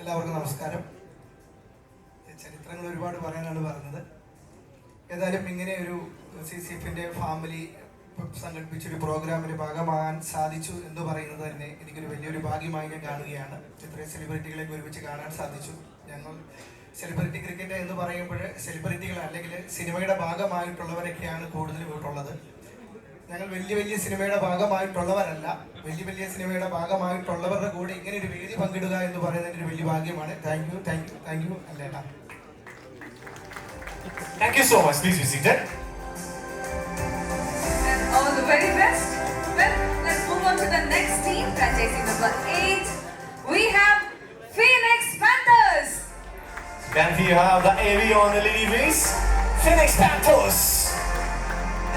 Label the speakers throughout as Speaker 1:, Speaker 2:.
Speaker 1: എല്ലാവർക്കും നമസ്കാരം. ചരിത്രങ്ങൾ ഒരുപാട് പറയാനാണ് പറഞ്ഞത്. ഏതായാലും ഇങ്ങനെ ഒരു CCFന്റെ ഫാമിലി സംഘടിപ്പിച്ചൊരു പ്രോഗ്രാമിന്റെ ഭാഗമാകാൻ സാധിച്ചു എന്ന് പറയുന്നത് തന്നെ എനിക്കൊരു വലിയൊരു ഭാഗ്യമായി ഞാൻ കാണുകയാണ്. ഇത്രയും സെലിബ്രിറ്റികളെ ഒരുമിച്ച് കാണാൻ സാധിച്ചു. ഞങ്ങൾ സെലിബ്രിറ്റി ക്രിക്കറ്റ് എന്ന് പറയുമ്പോൾ സെലിബ്രിറ്റികൾ അല്ലെങ്കിൽ സിനിമയുടെ ഭാഗമായിട്ടുള്ളവരൊക്കെയാണ് കൂടുതൽ വീട്ടുള്ളത്. ഞങ്ങൾ വലിയ സിനിമയുടെ ഭാഗമായിട്ടുള്ളവരല്ല. വലിയ സിനിമയുടെ ഭാഗമായിട്ടുള്ളവരുടെ കൂടെ ഇങ്ങനെ ഒരു വേദി പങ്കിടുക എന്ന് പറയുന്നത് ഒരു വലിയ ഭാഗ്യമാണ്. താങ്ക് യു അല്ലേട്ടാ.
Speaker 2: Thank you so much. Please be seated.
Speaker 3: And all the very best. Well, let's move on to the next team. Franchisee number 8. We have Phoenix Panthers.
Speaker 2: Can we have the AV on the ladies? Phoenix Panthers.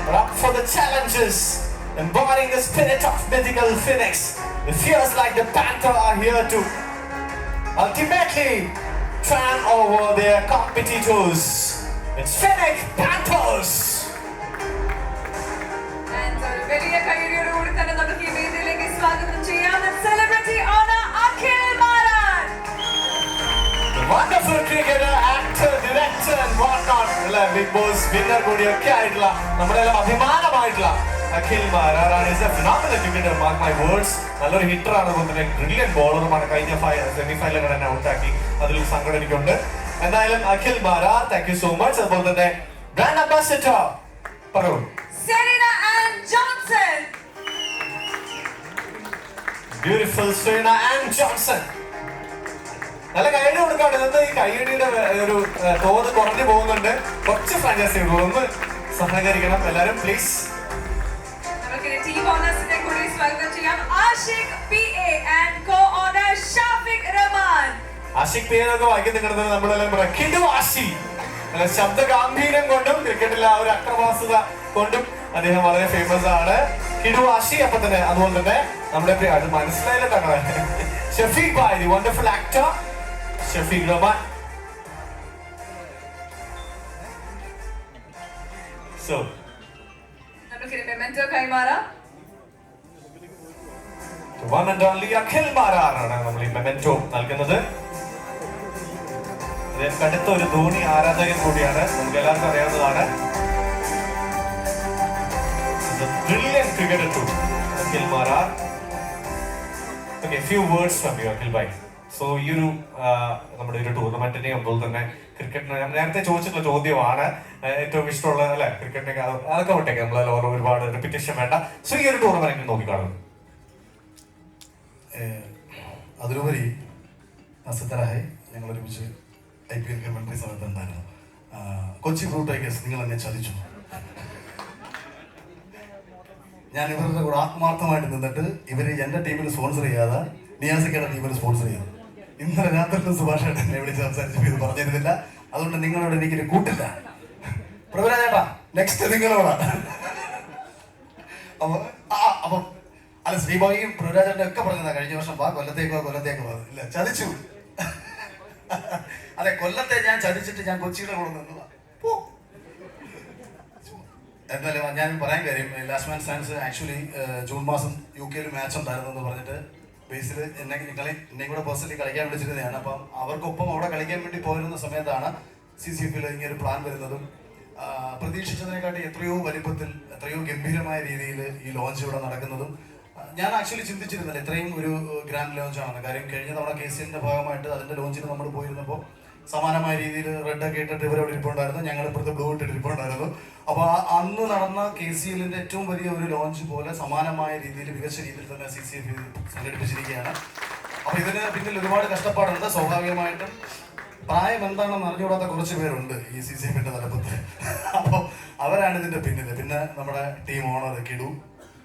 Speaker 2: We're up for the challenges, embodying the spirit of mythical Phoenix. The fears like the panther are here to ultimately triumph over their competitors. It's Phoenix Panthers.
Speaker 3: And വലിയ കൈയടിയോടുകൂടി തന്നെ നമുക്ക് ഈ വേദിയിലേക്ക് സ്വാഗതം ചെയ്യാം celebrity owner Akhil Maran.
Speaker 2: The wonderful cricketer, actor, director and whatnot. Big Boss winner കൂടിയൊക്കെ ആയിട്ടുള്ള നമ്മളെല്ലാം അഭിമാനമായിട്ടുള്ള Akhil Maran is a phenomenal cricketer. Mark my words. നല്ലൊരു ഹിറ്റർ ആണ്. അതുപോലെ തന്നെ ബ്രില്യന്റ് ബോളറുമാണ്. കഴിഞ്ഞ സെമിഫൈനലിൽ തന്നെ ഔട്ടാക്കി. അതിൽ സങ്കടം എനിക്കുണ്ട്. എന്തായാലും Akhil Maran, thank you so much. അതുപോലെ തന്നെ ബ്രാൻഡ് അംബാസിഡർ പറയൂ.
Speaker 3: Serena and Johnson.
Speaker 2: Beautiful Serena and Johnson. നല്ല കൈയടി കൊടുക്കാണ്. ഇന്ന് ഈ കൈയടിയുടെ ഒരു തോത് കുറഞ്ഞു പോകുന്നുണ്ട്. കുറച്ച് ഫ്രാഞ്ചൈസികൾ ഒന്ന് സഹകരിക്കണം എല്ലാവരും പ്ലീസ്.
Speaker 3: നമുക്ക് ടീം ഓണേഴ്സിനെ കൂടി സ്വാഗതം ചെയ്യാം. Ashiq PA and co owner Shafiq Rahman.
Speaker 2: Ashiq പേരൊക്കെ വായിക്കാൻ നിൽക്കുന്നത് നമ്മളെല്ലാം കിടു ആശി. ശബ്ദ ഗാംഭീര്യം കൊണ്ടും ക്രിക്കറ്റിലെ ആ ഒരു അക്രമാസത കൊണ്ടും അദ്ദേഹം വളരെ ഫേമസ് ആണ്. കിടു ആശി. അപ്പൊ തന്നെ അതുപോലെ തന്നെ നമ്മുടെ അത് മനസ്സിലായില്ല തന്നെ ഷഫീഖ് ഭായ്, the wonderful actor Shafeeq Rahman. So
Speaker 3: നമുക്ക് മെമെന്റോ കൈമാറാം.
Speaker 2: one and only അഖിൽ മാരാറാണ് നമ്മൾ ഈ മെമെന്റോ നൽകുന്നത്. കടുത്ത ഒരു ധോണി ആരാധകൻ കൂടിയാണ്. നമുക്ക് എല്ലാവർക്കും അറിയാവുന്നതാണ്. Brilliant cricketer too, Akhil Marar. Okay, few words from you, Akhil bhai. So ഈ ഒരു നമ്മുടെ ഒരു ടൂർണമെന്റിനെ അതുപോലെ തന്നെ ക്രിക്കറ്റിനെ നേരത്തെ ചോദിച്ചിട്ടുള്ള ചോദ്യമാണ് ഏറ്റവും ഇഷ്ടമുള്ള അല്ലെ ക്രിക്കറ്റിനെ അതൊക്കെ വിട്ടേക്ക് നമ്മളെല്ലാം ഒരുപാട് റിപ്പീറ്റേഷൻ വേണ്ട. സോ ഈ ഒരു ടൂർണമെന്റ് നോക്കിക്കാണുന്നു.
Speaker 4: അതിലുപരി അസത്തറായി ഞങ്ങൾ ഒരുമിച്ച് IPL കമന്ററി സമയത്ത് ഉണ്ടായിരുന്നു. കൊച്ചി ബ്ലൂ ടൈഗേഴ്സ് നിങ്ങൾ എന്നെ ചതിച്ചു. ഞാൻ ഇവരുടെ കൂടെ ആത്മാർത്ഥമായിട്ട് നിന്നിട്ട് ഇവര് എന്റെ ടീമിൽ സ്പോൺസർ ചെയ്യാതെ നിയാസിക്കയുടെ ടീമിൽ സ്പോൺസർ ചെയ്തു. ഇന്നലെ രാത്രി സുഭാഷ് എന്നെ വിളിച്ച് സംസാരിച്ചപ്പോൾ ഇത് പറഞ്ഞിരുന്നില്ല. അതുകൊണ്ട് നിങ്ങളോട് എനിക്കൊരു കൂട്ടില്ല. പ്രഭുരാജേട്ടാ നെക്സ്റ്റ് നിങ്ങളോടാണ്. അപ്പൊ അല്ല ശ്രീഭാഗിയും പൃഥ്വിരാജന്റെ ഒക്കെ പറഞ്ഞതാ കഴിഞ്ഞ വർഷം കൊല്ലത്തേക്ക് വാ ഇല്ല ചതിച്ചു. അതെ കൊല്ലത്തെ ഞാൻ ചതിച്ചിട്ട് ഞാൻ കൊച്ചിയുടെ കൂടെ നിന്നതാ. എന്നാലും ഞാൻ പറയാൻ കാര്യം last man stands actually June മാസം UK മാച്ച് ഉണ്ടായിരുന്നു എന്ന് പറഞ്ഞിട്ട് ബേസിൽ എന്നെ കൂടെ പേഴ്സണലി കളിക്കാൻ വിളിച്ചിരുന്നതാണ്. അപ്പം അവർക്കൊപ്പം അവിടെ കളിക്കാൻ വേണ്ടി പോയിരുന്ന സമയത്താണ് CCFൽ ഇങ്ങനെ ഒരു പ്ലാൻ വരുന്നതും പ്രതീക്ഷിച്ചതിനെക്കാട്ടി എത്രയോ വലിപ്പത്തിൽ എത്രയോ ഗംഭീരമായ രീതിയിൽ ഈ ലോഞ്ച് ഇവിടെ നടക്കുന്നതും ഞാൻ ആക്ച്വലി ചിന്തിച്ചിരുന്നില്ല ഇത്രയും ഒരു ഗ്രാൻഡ് ലോഞ്ചാണെന്ന്. കാര്യം കഴിഞ്ഞ തവണ KCLന്റെ ഭാഗമായിട്ട് അതിന്റെ ലോഞ്ചിന് നമ്മൾ പോയിരുന്നപ്പോൾ സമാനമായ രീതിയിൽ റെഡ് ഒക്കെ ഇട്ടിട്ട് ഇവരവിടെ ഇരിപ്പുണ്ടായിരുന്നു. ഞങ്ങൾ ഇപ്പുറത്ത് ബ്ലൂ ഇട്ടിട്ട് ഇരിപ്പുണ്ടായിരുന്നു. അപ്പോൾ അന്ന് നടന്ന KCLന്റെ ഏറ്റവും വലിയ ഒരു ലോഞ്ച് പോലെ സമാനമായ രീതിയിൽ മികച്ച രീതിയിൽ തന്നെ CCF സംഘടിപ്പിച്ചിരിക്കുകയാണ്. അപ്പോൾ ഇതിന് പിന്നിൽ ഒരുപാട് കഷ്ടപ്പാടുണ്ട്. സ്വാഭാവികമായിട്ടും പ്രായം എന്താണെന്ന് അറിഞ്ഞുകൂടാത്ത കുറച്ച് പേരുണ്ട് ഈ CCFന്റെ തലപ്പത്ത്. അപ്പോൾ അവരാണ് ഇതിന്റെ പിന്നിൽ. പിന്നെ നമ്മുടെ ടീം ഓണർ കിടു.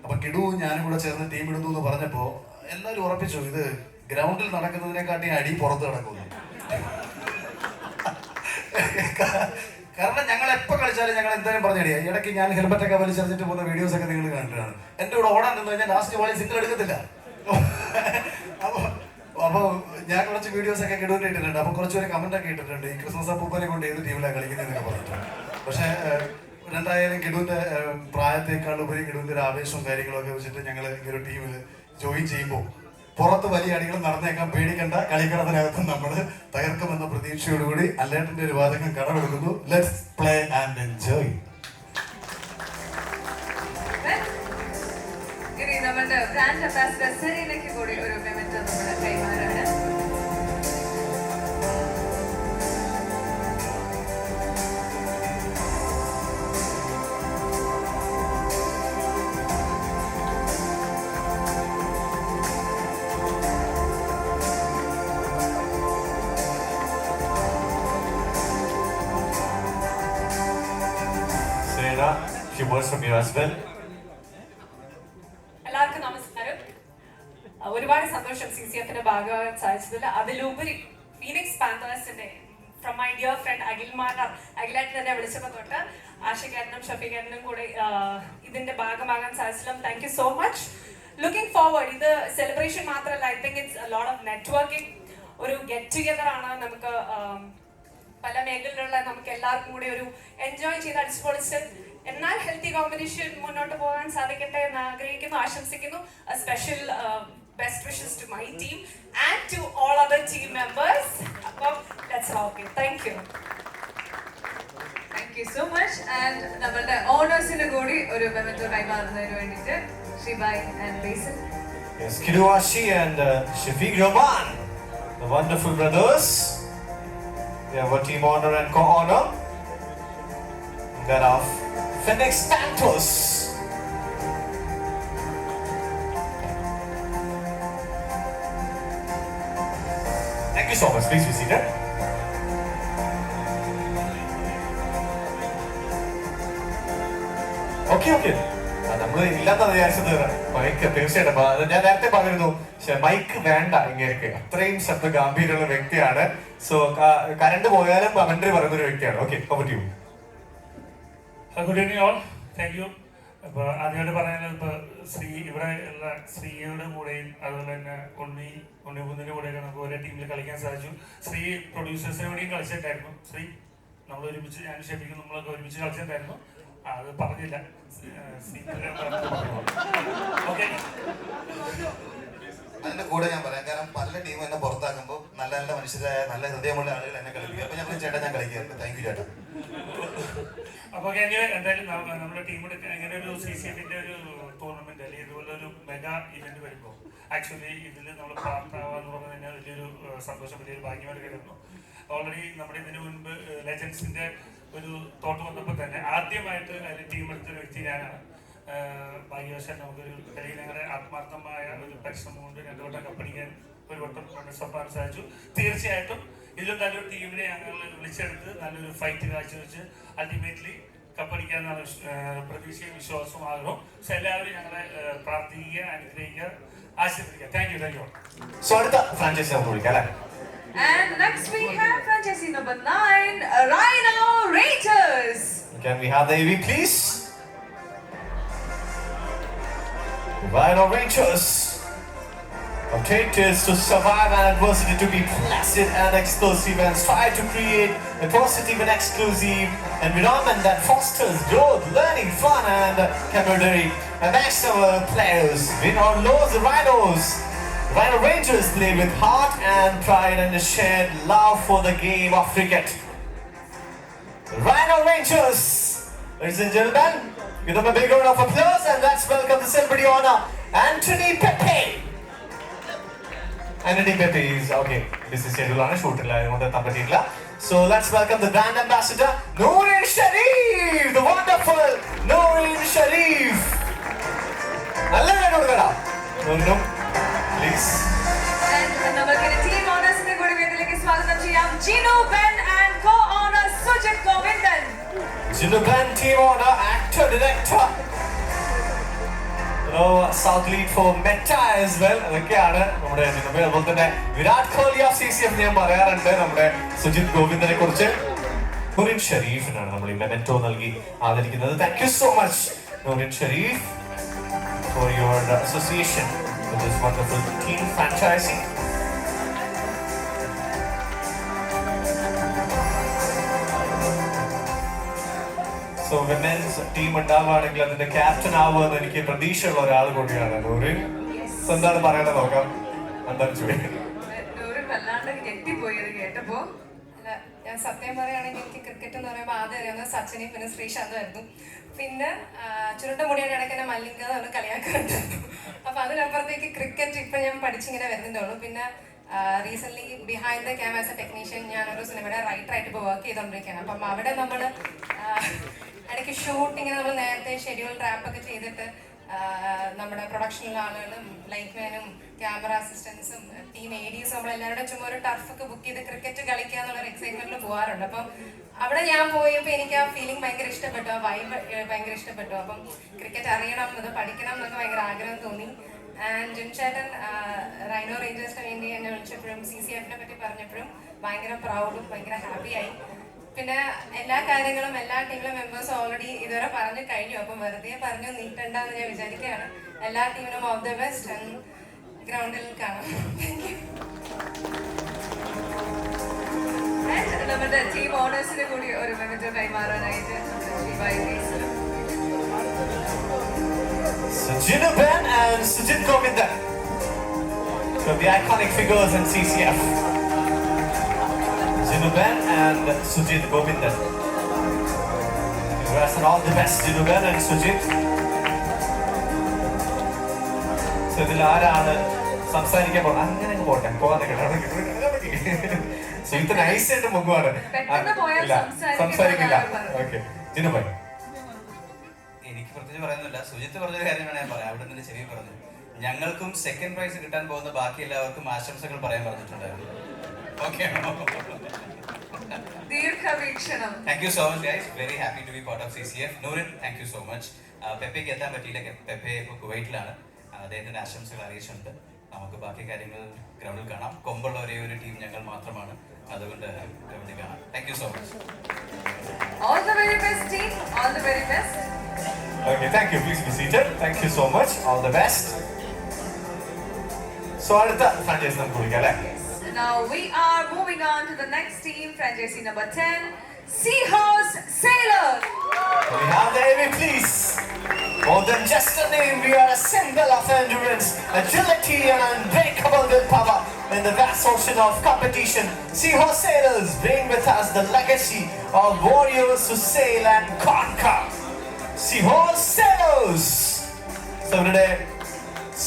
Speaker 4: അപ്പൊ കിടു ഞാനും കൂടെ ചേർന്ന് ടീം ഇടുന്നു എന്ന് പറഞ്ഞപ്പോ എല്ലാവരും ഉറപ്പിച്ചു ഇത് ഗ്രൗണ്ടിൽ നടക്കുന്നതിനെക്കാട്ടി അടി പുറത്ത് കിടക്കുന്നു. കാരണം ഞങ്ങൾ എപ്പോ കളിച്ചാലും ഞങ്ങൾ എന്തായാലും പറഞ്ഞടിയാ. ഇടയ്ക്ക് ഞാൻ ഹെൽമെറ്റ് ഒക്കെ വലിച്ചെറിഞ്ഞിട്ട് പോകുന്ന വീഡിയോസ് ഒക്കെ നിങ്ങൾ കണ്ടിട്ടാണ്. എന്റെ കൂടെ ഓടാൻ നിന്ന് കഴിഞ്ഞാൽ ലാസ്റ്റ് ബോളിൽ സിംഗിൾ എടുക്കത്തില്ല. അപ്പൊ ഞാൻ കുറച്ച് വീഡിയോസ് ഒക്കെ കിടുവിന്റെ ഇട്ടിട്ടുണ്ട്. അപ്പൊ കുറച്ചുപേര് കമന്റ് ഒക്കെ ഇട്ടിട്ടുണ്ട് ഈ ക്രിസ്മസ് അപ്പൂപ്പനെ കൊണ്ട് ഏത് ടീമിലാണ് കളിക്കുന്നതെന്നൊക്കെ പറഞ്ഞിട്ട്. പക്ഷെ എന്തായാലും കിടുവിന്റെ പ്രായത്തേക്കാൾ ഉപരി കിടുവിന്റെ ഒരു ആവേശവും കാര്യങ്ങളൊക്കെ വെച്ചിട്ട് ഞങ്ങൾ ഈ ഒരു ടീമിൽ ജോയിൻ ചെയ്യുമ്പോൾ പുറത്ത് വലിയ അടികൾ നടന്നേക്കാൻ പേടിക്കേണ്ട, കളിക്കളത്തിനകത്ത് നമ്മൾ തകർക്കുമെന്ന പ്രതീക്ഷയോടുകൂടി അല്ലേട്ടന്റെ ഒരു വാചകം കടമെടുക്കുന്നു. Let's play and enjoy.
Speaker 3: ഇനി നമ്മുടെ ബ്രാൻഡ് അംബാസിഡർ സെറീനയ്ക്ക് കൂടി ഒരു മെമന്റോ നമ്മുടെ കൈമാറാണ്.
Speaker 2: Serena, few words from you as well.
Speaker 5: എല്ലാവർക്കും നമസ്കാരം. ഒരുപാട് സന്തോഷം CCFന്റെ ഭാഗമാകാൻ സാധിച്ചതിൽ. അതിലുപരി ഫീനിക്സ് പാന്തേഴ്സിന്റെ ഫ്രം മൈ ഡിയർ ഫ്രണ്ട് അഖിലേട്ടൻ എന്നെ വിളിച്ചപ്പോൾ തൊട്ട് ആഷിഖേട്ടനും ഷഫീഖേട്ടനും കൂടെ ഇതിന്റെ ഭാഗമാകാൻ സാധിച്ചതിലും thank you so much. Looking forward. ഇത് സെലിബ്രേഷൻ മാത്രമല്ല, I think it's a lot of networking. ഒരു ഗെറ്റ് ടുഗെദർ ആണ്. നമുക്ക് പല മേഖലയിലുള്ള നമുക്ക് എല്ലാവർക്കും കൂടി ഒരു എൻജോയ് ചെയ്ത് അടിച്ചുപൊളിച്ച് എന്നാൽ ഹെൽത്തി കോമ്പറ്റീഷൻ മുന്നോട്ട് പോകാൻ സാധിക്കട്ടെ എന്ന് ആഗ്രഹിക്കുന്നു, ആശംസിക്കുന്നു. Special best wishes to my team and to all other team members. അപ്പം let's rock it. Thank you.
Speaker 3: Thank you so much. And നമ്മളുടെ ഓണേഴ്സിന് കൂടി ഒരു മെമന്റോ കൈമാറുന്നതിന് വേണ്ടിയിട്ട് Shibai and Basil.
Speaker 2: Yes, Kiruashi and Shafiq Rahman, the wonderful brothers. They have a team honor and co-honor. That of Phoenix Panthers. Thank you so much. Please be seated. Okay. നമ്മൾ ഇല്ലാത്ത വിചാരിച്ചത് mic തീർച്ചയായിട്ടും അത് ഞാൻ നേരത്തെ പറഞ്ഞിരുന്നു. പക്ഷെ മൈക്ക് വേണ്ട, ഇങ്ങനെ അത്രയും ശബ്ദ ഗാംഭീര്യമുള്ള വ്യക്തിയാണ്. സോ കറണ്ട് പോയാലും കമന്ററി പറയുന്ന ഒരു വ്യക്തിയാണ്. Okay, over to you.
Speaker 6: Good evening all. Thank you. അപ്പോൾ ആദ്യമായിട്ട് പറയാനുള്ളത്, ഇപ്പോൾ ഇവിടെ ഉള്ള ശ്രീയുടെ കൂടെയും അതുപോലെ തന്നെ ഉണ്ണികുന്നിൻ്റെ കൂടെയൊക്കെ നമുക്ക് ഒരേ ടീമിൽ കളിക്കാൻ സാധിച്ചു. ശ്രീ പ്രൊഡ്യൂസേഴ്സിന് വേണ്ടിയും കളിച്ചിട്ടുണ്ടായിരുന്നു. ശ്രീ നമ്മൾ ഒരുമിച്ച്, ഞാൻ ക്ഷമിക്കുന്നു, നമ്മളൊക്കെ ഒരുമിച്ച് കളിച്ചിട്ടുണ്ടായിരുന്നു. അത് പറഞ്ഞില്ല. ഓക്കെ,
Speaker 4: അതിന്റെ കൂടെ ഞാൻ പറയാം, കാരണം പല ടീം എന്നെ പുറത്താക്കുമ്പോൾ നല്ല നല്ല മനുഷ്യരായ നല്ല ഹൃദയമുള്ള ആളുകൾ എന്നെ കളിപ്പിക്കും. അപ്പൊ ഞാൻ ചേട്ടാ ഞാൻ കളിക്കാറുണ്ട്. താങ്ക് യു ചേട്ടാ.
Speaker 6: അപ്പോൾ എന്തായാലും നമ്മുടെ ടീമിൽ ഇങ്ങനെ ഒരു CCFന്റെ ഒരു ടൂർണമെന്റ് അല്ലെങ്കിൽ ഇതുപോലെ ഒരു മെഗാ ഇവന്റ് വരുമ്പോൾ ആക്ച്വലി ഇതിൽ നമ്മൾ പ്രാപ്തമാവാന്ന് പറഞ്ഞാൽ തന്നെ വലിയൊരു സന്തോഷം, വലിയൊരു ഭാഗ്യമായിട്ട് കരുതുന്നു. ഓൾറെഡി നമ്മുടെ ഇതിനു മുൻപ് ലെജൻസിന്റെ ഒരു തോട്ട് വന്നപ്പോൾ തന്നെ ആദ്യമായിട്ട് അതിൽ ടീം എടുത്തൊരു വ്യക്തി ഞാനാണ്. ഭാഗ്യവശാൽ നമുക്കൊരു കളിയിൽ ഞങ്ങളുടെ ആത്മാർത്ഥമായ ഒരു പരിശ്രമം കൊണ്ട് 2 വട്ടം കപ്പടിക്കാൻ ഒരു വട്ടം സ്വപ്നം സാധിച്ചു. തീർച്ചയായിട്ടും ഇതിലും നല്ലൊരു ടീമിനെ ഞങ്ങൾ വിളിച്ചെടുത്ത് നല്ലൊരു ഫൈറ്റ് കാഴ്ചവെച്ച് അൾട്ടിമേറ്റ്ലി കപ്പടിക്കാനാണ് പ്രതീക്ഷയും വിശ്വാസവും ആഗ്രഹവും. സോ എല്ലാവരും ഞങ്ങളെ പ്രാർത്ഥിക്കുക, അനുഗ്രഹിക്കുക, ആശീർവദിക്കുക. Thank you.
Speaker 2: സോ അടുത്ത ഫ്രാഞ്ചൈസി നമുക്ക് വിളിക്കാം അല്ലേ?
Speaker 3: And next we have franchisee number 9, Rhino Rangers.
Speaker 2: Can we have the AV please? Rhino Rangers objectives to survive an adversity, to be placid and exclusive, and strive to create a positive and exclusive environment that fosters growth, learning, fun and camaraderie amongst our players. Win or lose, the Rhino Rangers play with heart and pride and a shared love for the game of cricket. Rhino Rangers, ladies and gentlemen, give them a big round of applause and let's welcome the celebrity honor, Anthony Pepe. Anthony Pepe is okay. This is schedule shoot la. So let's welcome the brand ambassador, Noorin Sharif, the wonderful Noorin Sharif. Noorin, please.
Speaker 3: And നമുക്ക് team ഓണേഴ്സിനെ കൂടി വേദിയിലേക്ക് സ്വാഗതം ചെയ്യാം. Jinu Ben and co-owner Sujith Govindan.
Speaker 2: Jinu Ben, team honor, actor, director. South lead for Meta as well. അതൊക്കെയാണ് നമ്മുടെ അതുപോലെ തന്നെ Virat Kohli of CCF ഞാൻ പറയാറുണ്ട്. നമ്മുടെ സുജിത് ഗോവിന്ദനെ കുറിച്ച്. നൂറിൻ ഷരീഫിനാണ് നമ്മൾ ഈ മെമന്റോ നൽകി ആദരിക്കുന്നത്. Thank you so much Noorin Shareef for your association with this wonderful team franchising. So women's team ഉണ്ടാവുകയാണെങ്കിൽ അതിന്റെ ക്യാപ്റ്റൻ ആവുമെന്ന് എനിക്ക് പ്രതീക്ഷയുള്ള ഒരാൾ കൂടിയാണ് നൂറിൻ. എന്താണ് പറയാൻ നോക്കാം?
Speaker 3: നൂറ് വല്ലാണ്ട് ഞെട്ടിപ്പോയി അത് കേട്ടപ്പോ.
Speaker 5: അല്ല, ഞാൻ സത്യം പറയുകയാണെങ്കിൽ എനിക്ക് ക്രിക്കറ്റ് എന്ന് പറയുമ്പോൾ ആദ്യം അറിയാവുന്നത് സച്ചിനെയും പിന്നെ ശ്രീശാന്തുമായിരുന്നു. പിന്നെ ചുരുണ്ട മുടിയുടെ ഇടയ്ക്ക് തന്നെ മല്ലിക എന്ന് കളിയാക്കാറുണ്ട്. അപ്പൊ അതിനപ്പുറത്തേക്ക് ക്രിക്കറ്റ് ഇപ്പൊ ഞാൻ പഠിച്ചിങ്ങനെ വരുന്നതേ ഉള്ളൂ. പിന്നെ recent behind the camera as A technician ഞാനൊരു സിനിമയുടെ റൈറ്ററായിട്ട് ഇപ്പോൾ വർക്ക് ചെയ്തുകൊണ്ടിരിക്കുകയാണ്. അപ്പം അവിടെ നമ്മൾ ഇടയ്ക്ക് ഷൂട്ടിങ്ങനെ നമ്മൾ നേരത്തെ ഷെഡ്യൂൾ ട്രാപ്പൊക്കെ ചെയ്തിട്ട് നമ്മുടെ പ്രൊഡക്ഷനിലെ ആളുകളും ലൈറ്റ്മാനും ക്യാമറ അസിസ്റ്റൻസും ടീം ADs നമ്മളെല്ലാവരുടെ ചുമ്മാ ഒരു ടർഫൊക്കെ ബുക്ക് ചെയ്ത് ക്രിക്കറ്റ് കളിക്കുക എന്നുള്ളൊരു എക്സൈറ്റ്മെന്റിൽ പോകാറുണ്ട്. അപ്പം അവിടെ ഞാൻ പോയപ്പോൾ എനിക്ക് ആ ഫീലിംഗ് ഭയങ്കര ഇഷ്ടപ്പെട്ടു, ആ വൈബ് ഭയങ്കര ഇഷ്ടപ്പെട്ടു. അപ്പം ക്രിക്കറ്റ് അറിയണം, അത് പഠിക്കണം എന്നൊക്കെ ഭയങ്കര ആഗ്രഹം തോന്നി. ആൻഡ് ജിൻചേട്ടൻ റൈനോ റേഞ്ചേഴ്സിന് വേണ്ടി എന്നെ വിളിച്ചപ്പോഴും CCFനെ പറ്റി പറഞ്ഞപ്പോഴും ഭയങ്കര പ്രൗഡും ഭയങ്കര ഹാപ്പിയായി. പിന്നെ എല്ലാ കാര്യങ്ങളും എല്ലാ ടീമിലെ മെമ്പേഴ്സും ഓൾറെഡി ഇതുവരെ പറഞ്ഞു കഴിഞ്ഞു. അപ്പം വെറുതെ പറഞ്ഞു നീട്ടണ്ടെന്ന് ഞാൻ വിചാരിക്കുകയാണ്. എല്ലാ ടീമിനും ഓൾ ദി ബെസ്റ്റ് ആൻഡ് ഗ്രൗണ്ടിൽ കാണാം.
Speaker 3: നമ്മുടെ ടീം ഓണേഴ്സിന് കൂടി ഒരു memento കൈമാറാനായിട്ട്
Speaker 2: Jinu Ben and Sujit Govindan from the iconic figures in CCF. Jinu Ben and Sujit Govindan. Congrats and all the best, Jinu Ben and Sujit. So ഇതിൽ ആരാണ് സംസാരിക്കാൻ പോകുന്നത്? അങ്ങനെ പോട്ടെ, പോകാൻ സോ ഇത് നൈസായിട്ട് മുങ്ങുവാണ്. സംസാരിക്കില്ല. ഓക്കെ, ജിനു ഭായ്.
Speaker 7: എനിക്ക് പ്രത്യേകിച്ച് പറയുന്നില്ല. സുജിത്ത് പറഞ്ഞൊരു കാര്യമാണ് ഞാൻ പറയാം. അവിടെ നിന്ന് ചെവി പറഞ്ഞു. ഞങ്ങൾക്കും സെക്കൻഡ് പ്രൈസ് കിട്ടാൻ പോകുന്ന ബാക്കി എല്ലാവർക്കും ആശംസകൾ പറയാൻ പറഞ്ഞിട്ടുണ്ടായിരുന്നു. ഓക്കെ,
Speaker 3: ദീർഘവീക്ഷണം.
Speaker 7: Thank you so much guys. Very happy to be part of CCF. Noorin, thank you so much. പെപ്പയ്ക്ക് എത്താൻ പറ്റിയില്ല. പെപ്പെ ഇപ്പോൾ കുവൈറ്റിലാണ്. അദ്ദേഹത്തിന്റെ ആശംസകൾ അറിയിച്ചിട്ടുണ്ട്. നമുക്ക് ബാക്കി കാര്യങ്ങൾ ഗ്രൗണ്ടിൽ കാണാം. കൊമ്പുള്ള ഒരേ ഒരു ടീം ഞങ്ങൾ മാത്രമാണ്. അതുകൊണ്ട് ഗ്രൗണ്ടിൽ കാണാം. Thank you so much.
Speaker 3: All the very best team. All the very best.
Speaker 2: Okay, thank you. Please be seated. Thank you so much. All the best. So, അടുത്ത ഫ്രാഞ്ചൈസി നമുക്ക് വിളിക്കാം അല്ലേ?
Speaker 3: Now we are moving on to the next team, franchisee number 10, Seahorse Sailors.
Speaker 2: We have the AV, please. More than just a name, we are a symbol of endurance, agility, and unbreakable willpower in the vast ocean of competition. Seahorse Sailors bring with us the legacy of warriors who sail and conquer. Seahorse Sailors. So, today,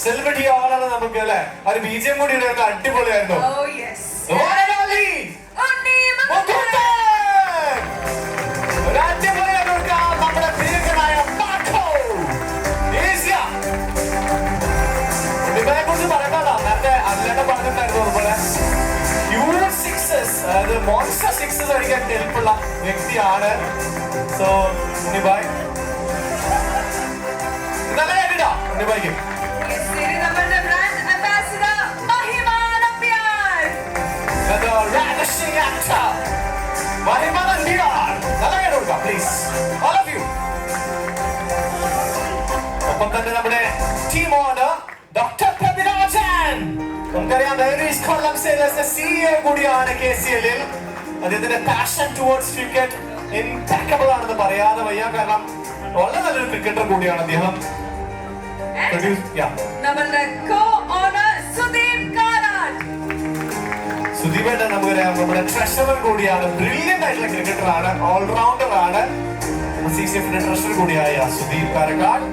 Speaker 2: celebrity honor നമുക്ക് അല്ലേ? ഒരു BGM കൂടി ഇടുക, അടിപൊളിയായിരുന്നു.
Speaker 3: Oh yes.
Speaker 2: The one and only
Speaker 3: Unni
Speaker 2: Mukundan. ഒരു അടിപൊളിയായിട്ട് കൊടുക്കാം നമ്മുടെ പ്രിയങ്കരനായ മാർക്കോ. ഈസിയാ. ഉണ്ണിമയെ കുറിച്ച് പറയണ്ടല്ലോ. നേരത്തെ അതിലൊക്കെ പറഞ്ഞിട്ടുണ്ടായിരുന്നു അതുപോലെ ഹ്യൂജ് സിക്സസ്, അതായത് മോൺസ്റ്റർ സിക്സസ് അടിക്കാൻ ഹെൽപ്പുള്ള വ്യക്തിയാണ്. സോ ഉണ്ണിബായ് നല്ല കേട്ടിട്ടോ ഉണ്ണിബായ്ക്ക്.
Speaker 3: Yes, ഇത് നമ്മുടെ brand ambassador Mahima Nambiar.
Speaker 2: The ravishing actor Mahima Nambiar. നല്ല കേട്ട് കൊടുക്കാം പ്ലീസ്, all of you. ഒപ്പം തന്നെ നമ്മുടെ ടീം ഓണർ ഡോക്ടർ പ്രഭിരാജൻ. നമുക്കറിയാം വേരീസ് കൊല്ലം സേലേഴ്സിന്റെ CEO കൂടിയാണ് KCL-ൽ. അദ്ദേഹത്തിന്റെ പാഷൻ ടുവേർഡ്സ് ക്രിക്കറ്റ് ഇംപെക്കബിൾ ആണെന്ന് പറയാതെ വയ്യ. കാരണം വളരെ നല്ലൊരു ക്രിക്കറ്റർ കൂടിയാണ് അദ്ദേഹം.
Speaker 3: നമ്മളുടെ co-owner Sudeep Karat.
Speaker 2: സുദീപേട്ടൻ നമുക്കറിയാം നമ്മുടെ ട്രഷറർ കൂടിയാണ്. ബ്രില്യന്റ് ആയിട്ടുള്ള ക്രിക്കറ്ററാണ്, ഓൾറൗണ്ടർ ആണ്. CCFന്റെ ട്രഷറർ കൂടിയായ സുദീപ് കാരക്കാട്.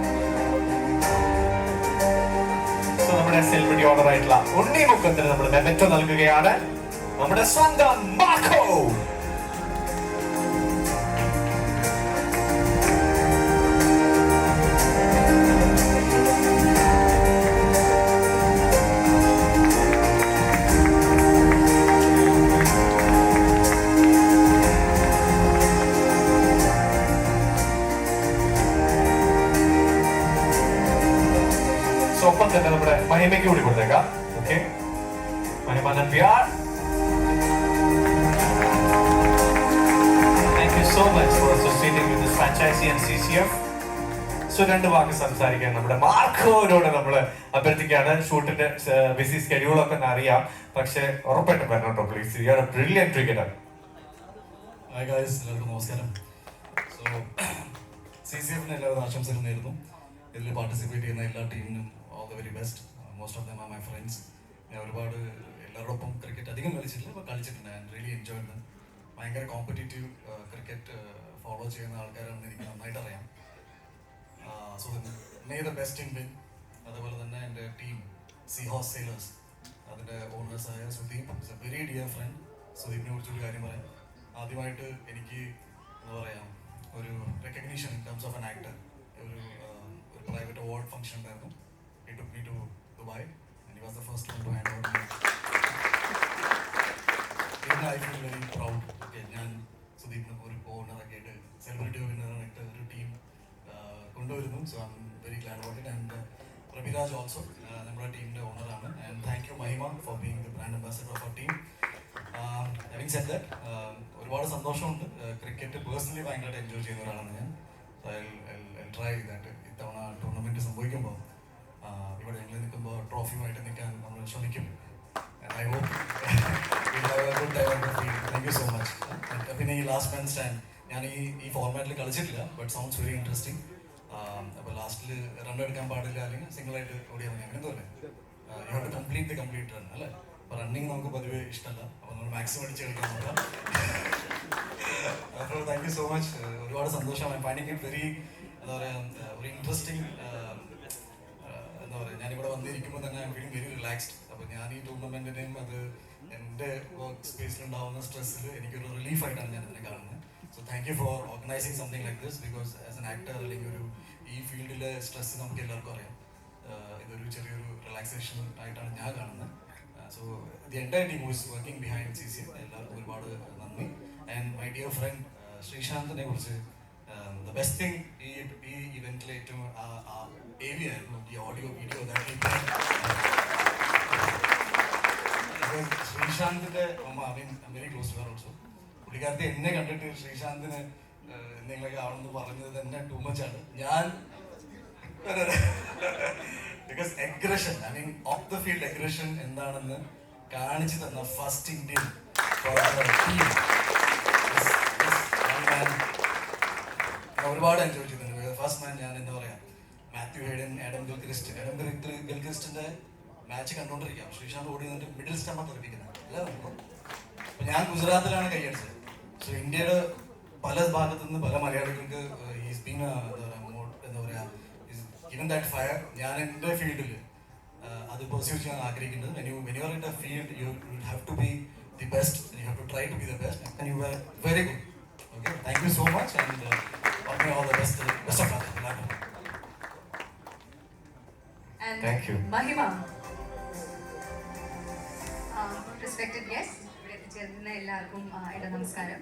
Speaker 2: നമ്മുടെ സെലിബ്രിറ്റി ഓണർ ആയിട്ടുള്ള ഉണ്ണി മുകുന്ദന് നമ്മൾ മെമന്റോ നൽകുകയാണ്. നമ്മുടെ സ്വന്തം മാർക്കോ. ഒപ്പം തന്നെ നമ്മുടെ മഹിമയ്ക്ക് കൂടി കൊടുത്തേക്കാം. ഓക്കെ, മഹിമ Nambiar. Thank you so much for associating with this franchisee and CCF. So രണ്ട് വാക്ക് സംസാരിക്കാൻ നമ്മുടെ മാർക്കോനോട് നമ്മൾ അഭ്യർത്ഥിക്കുകയാണ്. ഷൂട്ടിന്റെ ബിസി സ്കെഡ്യൂളൊക്കെ അറിയാം, പക്ഷെ ഉറപ്പായിട്ടും വരണം കേട്ടോ please. You are A brilliant cricketer.
Speaker 4: Hi guys, എല്ലാവർക്കും നമസ്കാരം. സോ CCFന് എല്ലാവരും ആശംസകൾ നേരുന്നു. ഇതിൽ പാർട്ടിസിപ്പേറ്റ് ചെയ്യുന്ന എല്ലാ ടീമിനും all the very best. Most of them are my friends. ഞാൻ ഒരുപാട് എല്ലാവരോടൊപ്പം ക്രിക്കറ്റ് അധികം കളിച്ചിട്ടില്ല, അപ്പോൾ കളിച്ചിട്ടുണ്ട്. And really enjoy them. ഭയങ്കര കോമ്പറ്റീറ്റീവ് ക്രിക്കറ്റ് ഫോളോ ചെയ്യുന്ന ആൾക്കാരാണെന്ന് എനിക്ക് നന്നായിട്ട് അറിയാം. So may the best in win. അതുപോലെ തന്നെ എൻ്റെ ടീം സീഹോസ് സെയിലേഴ്സ്, അതിൻ്റെ ഓണേഴ്സായ Sudeep is a very dear friend. സുദീപിനെ കുറിച്ചൊരു കാര്യം പറയാം. ആദ്യമായിട്ട് എനിക്ക് എന്താ പറയുക, ഒരു recognition in terms of an actor, ഒരു പ്രൈവറ്റ് അവാർഡ് ഫംഗ്ഷൻ ഉണ്ടായിരുന്നു. He took me to Dubai and he was the first one to hand over me. I feel very proud. Okay, ഞാൻ സുദീപിനെ ഒരു ഓണറൊക്കെ ആയിട്ട് സെലിബ്രിറ്റി ഓർഗനൈസറായിട്ട് ഒരു ടീം കൊണ്ടുവരുന്നു. So I am very glad about it. And Prabhiraj also നമ്മുടെ ടീമിൻ്റെ ഓണറാണ്. And thank you Mahima for being the brand ambassador of our team. Having said that, ഒരുപാട് സന്തോഷമുണ്ട്. ക്രിക്കറ്റ് പേഴ്സണലി ഭയങ്കരമായിട്ട് എൻജോയ് ചെയ്യുന്ന ഒരാളാണ് ഞാൻ. സോ ഐ ട്രൈ ദാറ്റ് ഇത്തവണ ടൂർണമെൻറ്റ് സംഭവിക്കുമ്പോൾ ഇവിടെ ഞങ്ങൾ നിൽക്കുമ്പോൾ ട്രോഫിയുമായിട്ട് നിൽക്കാൻ നമ്മൾ ശ്രമിക്കും. I hope good time. Thank you so much. പിന്നെ ഈ ലാസ്റ്റ് മാൻ സ്റ്റാൻഡ് ഞാൻ ഈ ഫോർമാറ്റിൽ കളിച്ചിട്ടില്ല, ബട്ട് സൗണ്ട്സ് വെരി ഇൻട്രസ്റ്റിംഗ്. അപ്പോൾ ലാസ്റ്റിൽ റൺ എടുക്കാൻ പാടില്ല, അല്ലെങ്കിൽ സിംഗിളായിട്ട് ഓടിയാൽ മതി, അങ്ങനെ തോന്നുന്നു. You have to complete run അല്ലേ. അപ്പോൾ റണ്ണിങ് നമുക്ക് പൊതുവേ ഇഷ്ടമല്ല, അപ്പോൾ നമ്മൾ മാക്സിമം അടിച്ച് കളിക്കാൻ നോക്കാം. അപ്പോൾ താങ്ക് യു സോ മച്ച്. ഒരുപാട് സന്തോഷമാണ്. ഫൈൻഡിങ് ഇറ്റ് വെരി എന്താ പറയുക, ഒരു ഇൻട്രസ്റ്റിംഗ് എന്താ പറയുക, ഞാനിവിടെ വന്നിരിക്കുമ്പോൾ തന്നെ I M feeling very relaxed. അപ്പോൾ ഞാൻ ഈ ടൂർണമെൻറ്റിനെയും അത് എൻ്റെ വർക്ക് സ്പേസിലുണ്ടാവുന്ന സ്ട്രെസ്സിൽ എനിക്കൊരു റിലീഫായിട്ടാണ് ഞാൻ ഇതിനെ കാണുന്നത്. So thank you four organising something like this, because as an actor അല്ലെങ്കിൽ ഈ ഫീൽഡിലെ സ്ട്രെസ് നമുക്ക് എല്ലാവർക്കും അറിയാം. ഇതൊരു ചെറിയൊരു റിലാക്സേഷൻ ആയിട്ടാണ് ഞാൻ കാണുന്നത്. So the entire team is working behind CCF. എല്ലാവർക്കും ഒരുപാട് നന്ദി. ആൻഡ് മൈ ഡിയർ ഫ്രണ്ട് ശ്രീശാന്തിനെ കുറിച്ച് ദ ബെസ്റ്റ് തിങ് ഈ ഇവൻറ്റിലെ ഏറ്റവും AV ആയിരുന്നു, ഈ ഓഡിയോ വീഡിയോ. ശ്രീശാന്തിൻ്റെ അമ്മ, I mean very close to her also. പുള്ളിക്കാരത്തെ എന്നെ കണ്ടിട്ട് ശ്രീശാന്തിന് എന്തെങ്കിലുമൊക്കെ ആണെന്ന് പറഞ്ഞത് തന്നെ ടൂ മച്ച് ആണ്. ഞാൻ because aggression, I mean of the field aggression എന്താണെന്ന് കാണിച്ചു തന്ന ഫസ്റ്റ് ഇന്ത്യൻ ടീം. ഒരുപാട് എൻജോയ് ചെയ്തിട്ടുണ്ട്. ഫസ്റ്റ് മാൻ ഞാൻ എന്താ പറയുക, മാത്യു ഹെയ്ഡൻ, ആഡം ഗിൽക്രിസ്റ്റിന്റെ മാച്ച് കണ്ടുകൊണ്ടിരിക്കാം. ശ്രീശാന്ത് ഓടി നിന്നിട്ട് മിഡിൽ സ്റ്റംപാണ് തെറിപ്പിക്കുന്നത് അല്ല നമുക്ക്. അപ്പൊ ഞാൻ ഗുജറാത്തിലാണ് കൈയടിച്ചത്. സോ ഇന്ത്യയുടെ പല ഭാഗത്തു നിന്ന് പല മലയാളികൾക്ക് ഈസ് ബീൻ എന്താ പറയുക, ഗിവൻ ദാറ്റ് ഫയർ. ഞാൻ എൻ്റെ ഫീൽഡിൽ അത് പെർസ്യൂ ചെയ്യാൻ ആഗ്രഹിക്കുന്നത്. when you are in the field, you have to be the best and you have to try to be the best, and you were very good. Okay, thank you so much, and all the best of luck.
Speaker 3: And
Speaker 2: Thank you.
Speaker 3: Mahima, respected guests, ഇവിടെ എത്തിച്ചേർന്ന എല്ലാവർക്കും എൻ്റെ നമസ്കാരം.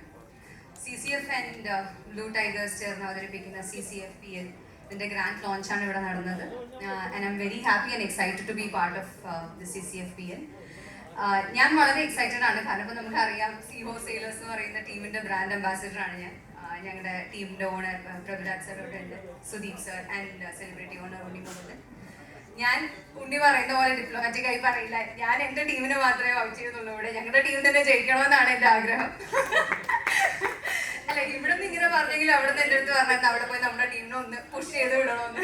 Speaker 3: CCF and blue tigers ചേർന്ന് അവതരിപ്പിക്കുന്ന CCFPL ഇതിൻ്റെ grand ലോഞ്ചാണ് ഇവിടെ നടന്നത്. And I am very happy and excited to be part of the CCFPL. ഞാൻ വളരെ എക്സൈറ്റഡ് ആണ്, കാരണം ഇപ്പോൾ നമുക്കറിയാം സീഹോസ് സെയിലേഴ്സ് എന്ന് പറയുന്ന ടീമിൻ്റെ ബ്രാൻഡ് അംബാസിഡറാണ് ഞാൻ. ഞങ്ങളുടെ ടീമിൻ്റെ ഓണർ പ്രഭിരാജ് സർ ഇവിടെ ഉണ്ട്, Sudeep sir and celebrity owner Unni Muhammad. ഞാൻ ഉണ്ണി പറയുന്ന പോലെ ഡിപ്ലോമാറ്റിക് ആയി പറയില്ല, ഞാൻ എൻ്റെ ടീമിനെ മാത്രമേ വൗച്ച് ചെയ്യുന്നുള്ളൂ. ഇവിടെ ഞങ്ങളുടെ ടീം തന്നെ ജയിക്കണമെന്നാണ് എൻ്റെ ആഗ്രഹം. അല്ല, ഇവിടെ നിന്ന് ഇങ്ങനെ പറഞ്ഞെങ്കിൽ അവിടെ നിന്ന് എൻ്റെ അടുത്ത് പറഞ്ഞാൽ അവിടെ പോയി നമ്മുടെ ടീമിനെ ഒന്ന് പുഷ് ചെയ്ത് വിടണമെന്ന്.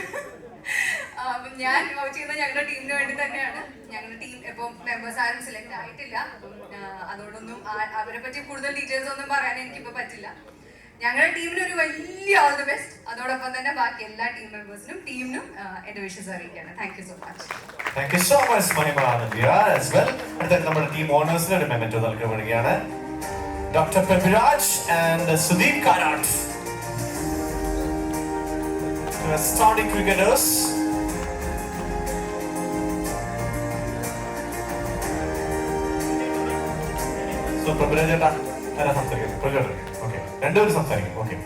Speaker 3: അപ്പം ഞാൻ വൗച്ച് ചെയ്യുന്നത് ഞങ്ങളുടെ ടീമിന് വേണ്ടി തന്നെയാണ്. ഞങ്ങളുടെ ടീം ഇപ്പം മെമ്പേഴ്സ് ആരും സെലക്ട് ആയിട്ടില്ല, അപ്പം അതോടൊന്നും അവരെ പറ്റി കൂടുതൽ ഡീറ്റെയിൽസ് ഒന്നും പറയാൻ എനിക്കിപ്പോൾ പറ്റില്ല. ഞങ്ങളുടെ ടീമിന് ഒരു വലിയ ഓൾ ദി ബെസ്റ്റ്. അതോടൊപ്പം തന്നെ ബാക്കി എല്ലാ ടീം മെമ്പേഴ്സിനും ടീമിനും എൻ്റെ വിഷസ് അറിയിക്കുകയാണ്. Thank you so much.
Speaker 2: Thank you so much, Mahima Anandya, as well. അടുത്ത നമ്മുടെ ടീം ഓണേഴ്സിന് ഒരു memento നൽകപ്പെടുകയാണ്. Dr. Prabiraj and Sudeep Karat, the starting cricketers. So Prabiraj ഏട്ടാ ആരാ സംസാരിക്കും? പ്രജോട്. ഓക്കെ, രണ്ടുപേരും സംസാരിക്കും. ഓക്കെ.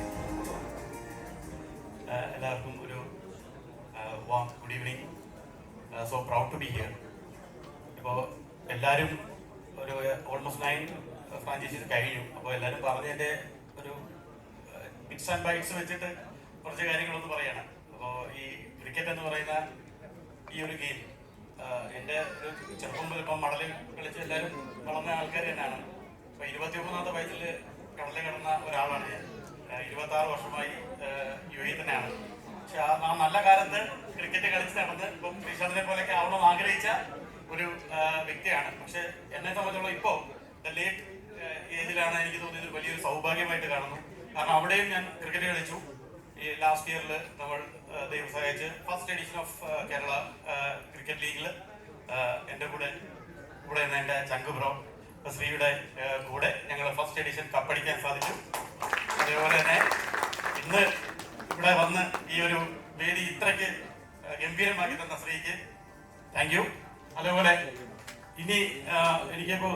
Speaker 8: എല്ലാവർക്കും ഒരു warm good evening. So proud to be here. ഇപ്പോൾ എല്ലാവരും ഒരു ഓൾമോസ്റ്റ് 9 ഫ്രാഞ്ചൈസീസ് കഴിഞ്ഞു. അപ്പോൾ എല്ലാവരും പറഞ്ഞതിൻ്റെ ഒരു ബിറ്റ്സ് ആൻഡ് ബൈറ്റ്സ് വെച്ചിട്ട് കുറച്ച് കാര്യങ്ങളൊന്ന് പറയണം. അപ്പോൾ ഈ ക്രിക്കറ്റ് എന്ന് പറയുന്ന ഈ ഒരു ഗെയിം എൻ്റെ ഒരു ചെറുപ്പം മുതൽ ഇപ്പം മടലിൽ കളിച്ച് എല്ലാവരും വളർന്ന ആൾക്കാർ തന്നെയാണ്. ഇപ്പോൾ 29ാമത്തെ വയസ്സിൽ കടലിൽ കിടന്ന ഒരാളാണ് ഞാൻ. 26 വർഷമായി UAE തന്നെയാണ്. പക്ഷെ ആ നല്ല കാലത്ത് ക്രിക്കറ്റ് കളിച്ച് നടന്ന് ഇപ്പം ശ്രീശാന്തിനെ പോലെയൊക്കെ ആവണമെന്ന് ആഗ്രഹിച്ച ഒരു വ്യക്തിയാണ്. പക്ഷെ എന്നെ സംബന്ധിച്ചോളം ഇപ്പോൾ ലേറ്റ് ഏജിലാണ് എനിക്ക് തോന്നിയത് വലിയൊരു സൗഭാഗ്യമായിട്ട് കാണുന്നു. കാരണം അവിടെയും ഞാൻ ക്രിക്കറ്റ് കളിച്ചു. ഈ ലാസ്റ്റ് ഇയറിൽ നമ്മൾ ദൈവം സഹായിച്ച് first edition of Kerala cricket ലീഗിൽ എൻ്റെ കൂടെ നിന്ന് എൻ്റെ ചങ്ക് ബ്രോ ശ്രീയുടെ കൂടെ ഞങ്ങൾ ഫസ്റ്റ് എഡിഷൻ കപ്പടിക്കാൻ സാധിച്ചു. അതേപോലെ തന്നെ ഇന്ന് ഇവിടെ വന്ന് ഈ ഒരു വേദി ഇത്രയ്ക്ക് ഗംഭീരമാക്കി തന്ന ശ്രീക്ക് താങ്ക് യു. അതേപോലെ ഇനി എനിക്കിപ്പോൾ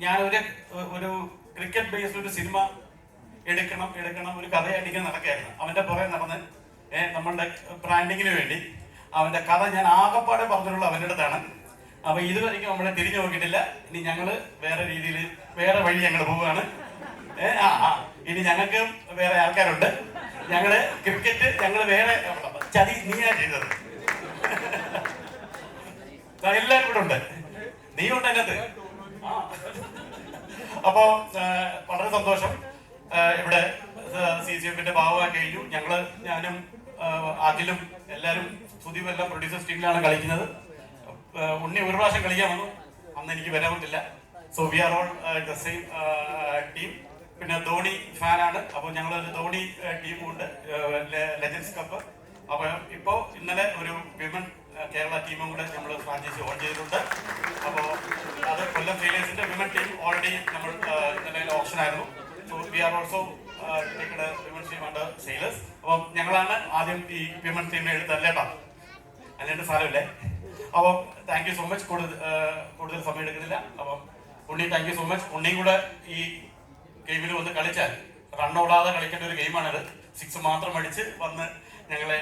Speaker 8: ഞാൻ ഒരു ക്രിക്കറ്റ് ബേസ്ഡ് ഒരു സിനിമ എടുക്കണം ഒരു കഥയടിക്കാൻ നടക്കുകയായിരുന്നു. അവൻ്റെ പുറകെ നടന്ന് നമ്മളുടെ ബ്രാൻഡിങ്ങിന് വേണ്ടി അവൻ്റെ കഥ ഞാൻ ആകെപ്പാടെ പറഞ്ഞിട്ടുള്ള അവൻ്റെ അടുത്താണ്. അപ്പൊ ഇതുവരെയ്ക്കും നമ്മളെ തിരിഞ്ഞു നോക്കിയിട്ടില്ല. ഇനി ഞങ്ങള് വേറെ രീതിയിൽ വേറെ വഴി ഞങ്ങൾ പോവുകയാണ്. ഇനി ഞങ്ങൾക്ക് വേറെ ആൾക്കാരുണ്ട്. ഞങ്ങള് ക്രിക്കറ്റ് ഞങ്ങള് വേറെ ചതി നീയാ ചെയ്തത്. എല്ലാരും കൂടെ ഉണ്ട്, നീ ഉണ്ട് അതിനകത്ത്. അപ്പോ വളരെ സന്തോഷം ഇവിടെ CCFന്റെ ഭാഗമായി കഴിഞ്ഞു. ഞാനും അഖിലും എല്ലാരും സുദീപ് എല്ലാം പ്രൊഡ്യൂസേഴ്സ് ടീമിലാണ് കളിക്കുന്നത്. ഉണ്ണി ഒരു പ്രാവശ്യം കളിക്കാൻ വന്നു, അന്ന് എനിക്ക് വരാൻ പറ്റില്ല. So we are all the same team. പിന്നെ ധോണി ഫാനാണ്, അപ്പോൾ ഞങ്ങൾ ധോണി ടീമുണ്ട്, ലെജൻസ് കപ്പ്. അപ്പോൾ ഇപ്പോൾ ഇന്നലെ ഒരു വിമൺ കേരള ടീമും കൂടെ നമ്മൾ ഫ്രാഞ്ചൈസി ഓൺ ചെയ്തിട്ടുണ്ട്. അപ്പോൾ അത് കൊല്ലം സെയിലേഴ്സിന്റെ വിമൺ ടീം ഓൾറെഡി നമ്മൾ ഇന്നലെ ഓപ്ഷൻ ആയിരുന്നു. So we are also women team under sailors. അപ്പം ഞങ്ങളാണ് ആദ്യം ഈ വിമൺ ടീമിനെ എടുത്തല്ലേട്ടാ, അല്ലാണ്ട് സാരമില്ലേ. അപ്പം താങ്ക് യു സോ മച്ച്. കൂടുതൽ സമയം എടുക്കുന്നില്ല. അപ്പം ഉണ്ണി താങ്ക് യു സോ മച്ച്. ഉണ്ണിയും കൂടെ ഈ ഗെയിമിൽ വന്ന് കളിച്ചാൽ റണ്ണോടാതെ കളിക്കേണ്ട ഒരു ഗെയിമാണിത്. 6 മാത്രം അടിച്ച് വന്ന് ഞങ്ങളെ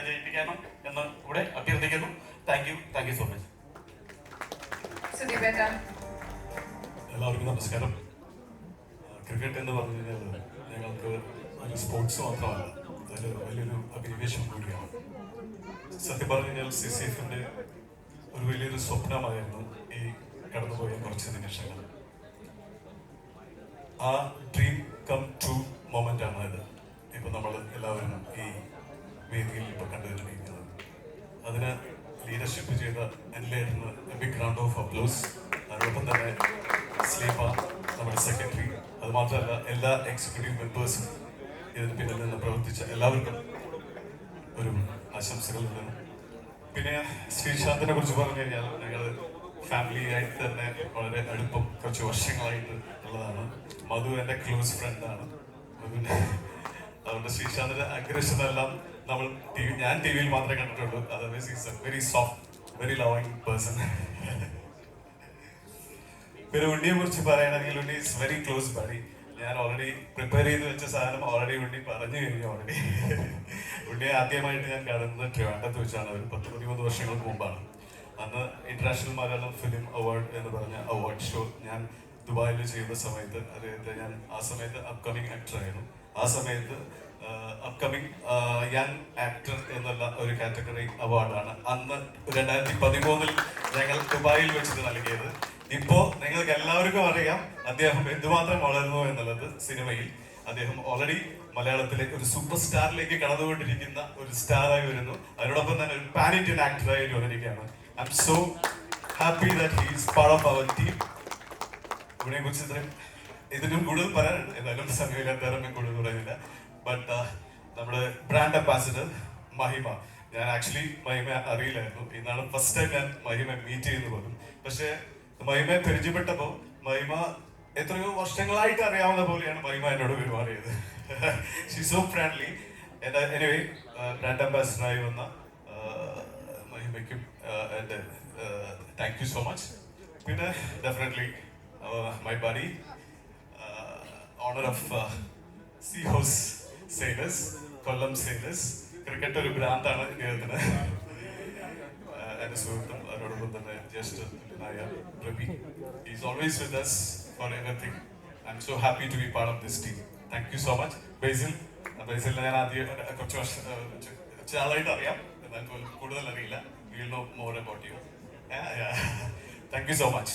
Speaker 8: ജയിപ്പിക്കണം എന്ന് കൂടെ അഭ്യർത്ഥിക്കുന്നു. Thank you so much.
Speaker 9: എല്ലാവർക്കും നമസ്കാരം. ക്രിക്കറ്റ് എന്ന് പറഞ്ഞു കഴിഞ്ഞാൽ ഞങ്ങൾക്ക് ഒരു സ്പോർട്സ് മാത്രമല്ല, അതൊരു വലിയൊരു അഭിനിവേശം കൂടിയാണ്. സത്യം പറഞ്ഞു കഴിഞ്ഞാൽ CCFന്റെ ഒരു വലിയൊരു സ്വപ്നമായിരുന്നു ഈ കടന്നുപോയ കുറച്ച് നിമിഷങ്ങൾ. ആ ഡ്രീം കം ട്രൂ മൊമെന്റ് ആണ് ഇത്. ഇപ്പൊ നമ്മൾ എല്ലാവരും ഈ വേദിയിൽ ഇപ്പൊ കണ്ടുവരുന്നത്. അതിന് ലീഡർഷിപ്പ് ചെയ്ത എല്ലാവരും ബിഗ് റൗണ്ട് ഓഫ് അപ്ലോസ്. അതോടൊപ്പം തന്നെ സ്ലീപ, നമ്മുടെ സെക്രട്ടറി, അതുമാത്രമല്ല എല്ലാ എക്സിക്യൂട്ടീവ് മെമ്പേഴ്സും ഇതിന് പിന്നിൽ നിന്ന് പ്രവർത്തിച്ച എല്ലാവർക്കും ഒരു ആശംസകൾ നൽകുന്നു. പിന്നെ ശ്രീശാന്തിനെ കുറിച്ച് പറഞ്ഞു കഴിഞ്ഞാൽ ഞങ്ങൾ ഫാമിലി ആയിട്ട് തന്നെ വളരെ അടുപ്പം കുറച്ച് വർഷങ്ങളായിട്ട് ഉള്ളതാണ്. മധു എൻ്റെ ക്ലോസ് ഫ്രണ്ടാണ്. അതുകൊണ്ട് ശ്രീശാന്തിന്റെ അഗ്രഷനെല്ലാം ഞാൻ ടി വിയിൽ മാത്രമേ കണ്ടിട്ടുള്ളൂ. Otherwise is A very soft, very loving person. പിന്നെ ഉണ്ണിയെ കുറിച്ച് പറയുകയാണെങ്കിൽ ഉണ്ണി ഈസ് വെരി ക്ലോസ് ബഡി. ഞാൻ ഓൾറെഡി പ്രിപ്പയർ ചെയ്ത് വെച്ച സാധനം ഓൾറെഡി ഉണ്ണി പറഞ്ഞു കഴിഞ്ഞു. ഉണ്ണിയെ ആദ്യമായിട്ട് ഞാൻ കാണുന്നത് ട്രിവാൻഡ്രത്ത് വെച്ചാണ്. ഒരു 10-13 വർഷങ്ങൾക്ക് മുമ്പാണ്. അന്ന് ഇന്റർനാഷണൽ മലയാളം ഫിലിം അവാർഡ് എന്ന് പറഞ്ഞ അവാർഡ് ഷോ ഞാൻ ദുബായിൽ ചെയ്ത സമയത്ത് അദ്ദേഹത്തെ ഞാൻ ആ സമയത്ത് അപ്കമിങ് ആക്ടർ ആയിരുന്നു. ആ സമയത്ത് അപ്കമിങ് യങ് ആക്ടർ എന്നുള്ള ഒരു കാറ്റഗറി അവാർഡാണ് അന്ന് 2013 ഞങ്ങൾ ദുബായിൽ വെച്ചിട്ട് നൽകിയത്. ഇപ്പോ നിങ്ങൾക്ക് എല്ലാവർക്കും അറിയാം അദ്ദേഹം എന്തുമാത്രം വളർന്നു എന്നുള്ളത്. സിനിമയിൽ അദ്ദേഹം ഓൾറെഡി മലയാളത്തിലെ ഒരു സൂപ്പർ സ്റ്റാറിലേക്ക് കടന്നുകൊണ്ടിരിക്കുന്ന ഒരു സ്റ്റാറായി വരുന്നു. അതിനോടൊപ്പം തന്നെ ഒരു പാൻ ഇന്ത്യൻ ആക്ടറായി വന്നിരിക്കുകയാണ്. I am so happy that he is part of our team. ഇതിനെ കുറിച്ച് ഇതിനും കൂടുതൽ പറയാനുണ്ട്, എന്നാലും സമയമില്ലാത്ത കൂടുതൽ പറയുന്നില്ല. ബട്ട് നമ്മുടെ ബ്രാൻഡ് അംബാസിഡർ മഹിമ, ഞാൻ ആക്ച്വലി മഹിമ അറിയില്ലായിരുന്നു. ഇന്നാണ് ഫസ്റ്റ് ടൈം ഞാൻ മഹിമ മീറ്റ് ചെയ്യുന്ന പോലും. പക്ഷെ മഹിമയെ പരിചയപ്പെട്ടപ്പോൾ മഹിമ എത്രയോ വർഷങ്ങളായിട്ട് അറിയാവുന്ന പോലെയാണ് മഹിമ എന്നോട് പെരുമാറിയത്. She so friendly. Anyway brand അംബാസിഡറായി വന്ന മഹിമയ്ക്കും എൻ്റെ താങ്ക് യു സോ മച്ച്. പിന്നെ definitely my buddy, owner of സീഹൗസ് സെയിലേഴ്സ്, കൊല്ലം സെയിലേഴ്സ്. ക്രിക്കറ്റ് ഒരു ബ്രാൻഡാണ് ഇദ്ദേഹത്തിന്. എൻ്റെ സുഹൃത്തും അവരോടൊപ്പം തന്നെ ജ്യേഷ്ഠനായ Pravi, is always with us for everything. I'm so happy to be part of this team. Thank you so much. ബേസിലിനെ ഞാൻ ആദ്യം കുറച്ച് ആളായിട്ട് അറിയാം, എന്നാൽ കൂടുതൽ അറിയില്ല. We will know more about you. Thank you so much.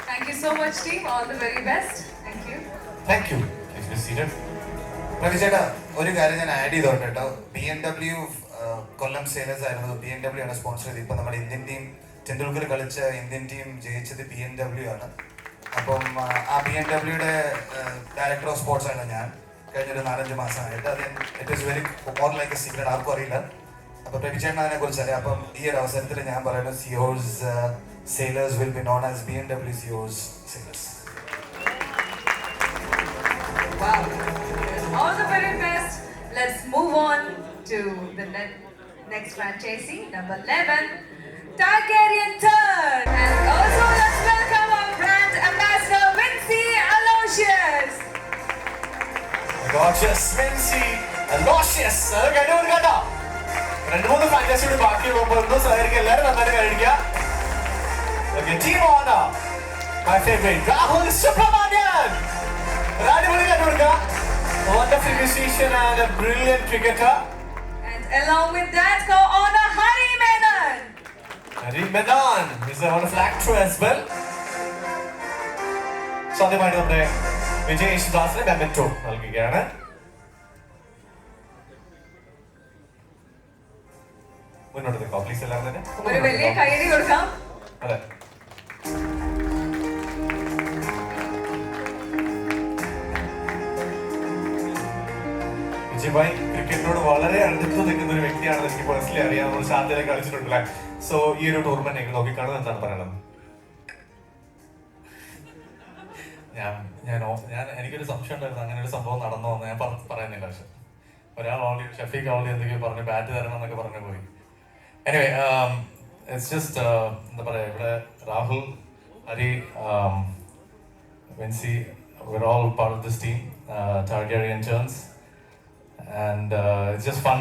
Speaker 3: Thank you so much, team. All the very best. Thank you.
Speaker 2: Thank you.
Speaker 10: Ravi ചേട്ടാ, ഒരു കാര്യം ഞാൻ ആഡ് ചെയ്തോട്ടെ കേട്ടോ. BMW കൊല്ലം സേലേഴ്സ് ആയിരുന്നു, BMW ആണ് സ്പോൺസർ ചെയ്തത്. ഇപ്പം നമ്മുടെ ഇന്ത്യൻ ടീം, ടെണ്ടുൽക്കർ കളിച്ച ഇന്ത്യൻ ടീം ജയിച്ചത് BMW ആണ്. അപ്പം ആ BMW ഡയറക്ടർ ഓഫ് സ്പോർട്സ് ആണ് ഞാൻ കഴിഞ്ഞൊരു 4-5 മാസമായിട്ട്. അത് it is very more like A secret, ആർക്കും അറിയില്ല. അപ്പോൾ പ്രഭിച്ചേട്ടൻ അതിനെ കുറിച്ച് അറിയാം. അപ്പം ഈ ഒരു അവസരത്തിൽ ഞാൻ പറയുന്നത് സിയോസ് Sailors will be known as BMW സിയോസ് Sailors.
Speaker 3: Wow. All the very best. Let's move on to the next franchisee, number 11, Targaryen Turn. And also let's welcome our brand ambassador, Vincy Aloysius.
Speaker 2: Gorgeous Vincy Aloysius. അത് കഴിഞ്ഞു കൊടുക്കട്ടോ. 2-3 ഫ്രാഞ്ചൈസിയുടെ ബാക്കിയുള്ളപ്പോൾ സഹകരിക്കുക, എല്ലാവരും നന്നായിട്ട് കഴിക്കുക. Okay, team honor. My favorite, Rahul Subramanian. അടിപൊളി കഴിഞ്ഞു കൊടുക്കുക. Wonderful musician and a brilliant cricketer.
Speaker 3: And along with that, go honor Hari Menon.
Speaker 2: Hari Menon is a wonderful actor as well. So ആദ്യമായിട്ട് നമ്മുടെ വിജയ് യേശുദാസിന് മെമെന്റോ നൽകുകയാണ്. മുന്നോട്ട് നിൽക്കാം please എല്ലാവരും തന്നെ.
Speaker 3: ഒരു വലിയ കൈയടി കൊടുക്കാം.
Speaker 2: അതെ. വിജയ് ക്രിക്കറ്റിനോട് വളരെ അടുത്ത് നിൽക്കുന്ന ഒരു വ്യക്തിയാണെന്ന് എനിക്ക് പേഴ്സണലി അറിയാം. നമ്മൾ ശാന്തയിലെ കളിച്ചിട്ടുണ്ടല്ലേ. സോ ഈ ഒരു ടൂർണമെന്റ് എങ്ങനെ നോക്കിക്കാണുന്നത്, എന്താണ് പറയണത്?
Speaker 9: ഞാൻ എനിക്കൊരു സംശയം ഉണ്ടായിരുന്നു അങ്ങനെ ഒരു സംഭവം നടന്നോ എന്ന്. ഞാൻ പറയുന്നില്ല. പക്ഷെ ഒരാൾ ഓൾറെഡി ഷഫീഖ് ഓൾറെഡി എന്തൊക്കെയോ പറഞ്ഞു, ബാറ്റ് തരണം എന്നൊക്കെ പറഞ്ഞു പോയി. എനിവേ ഇറ്റ്സ് ജസ്റ്റ് എന്താ പറയുക, ഇവിടെ Rahul, Hari, Vincy, we're all part of this team, Targaryen Turns, and it's just fun.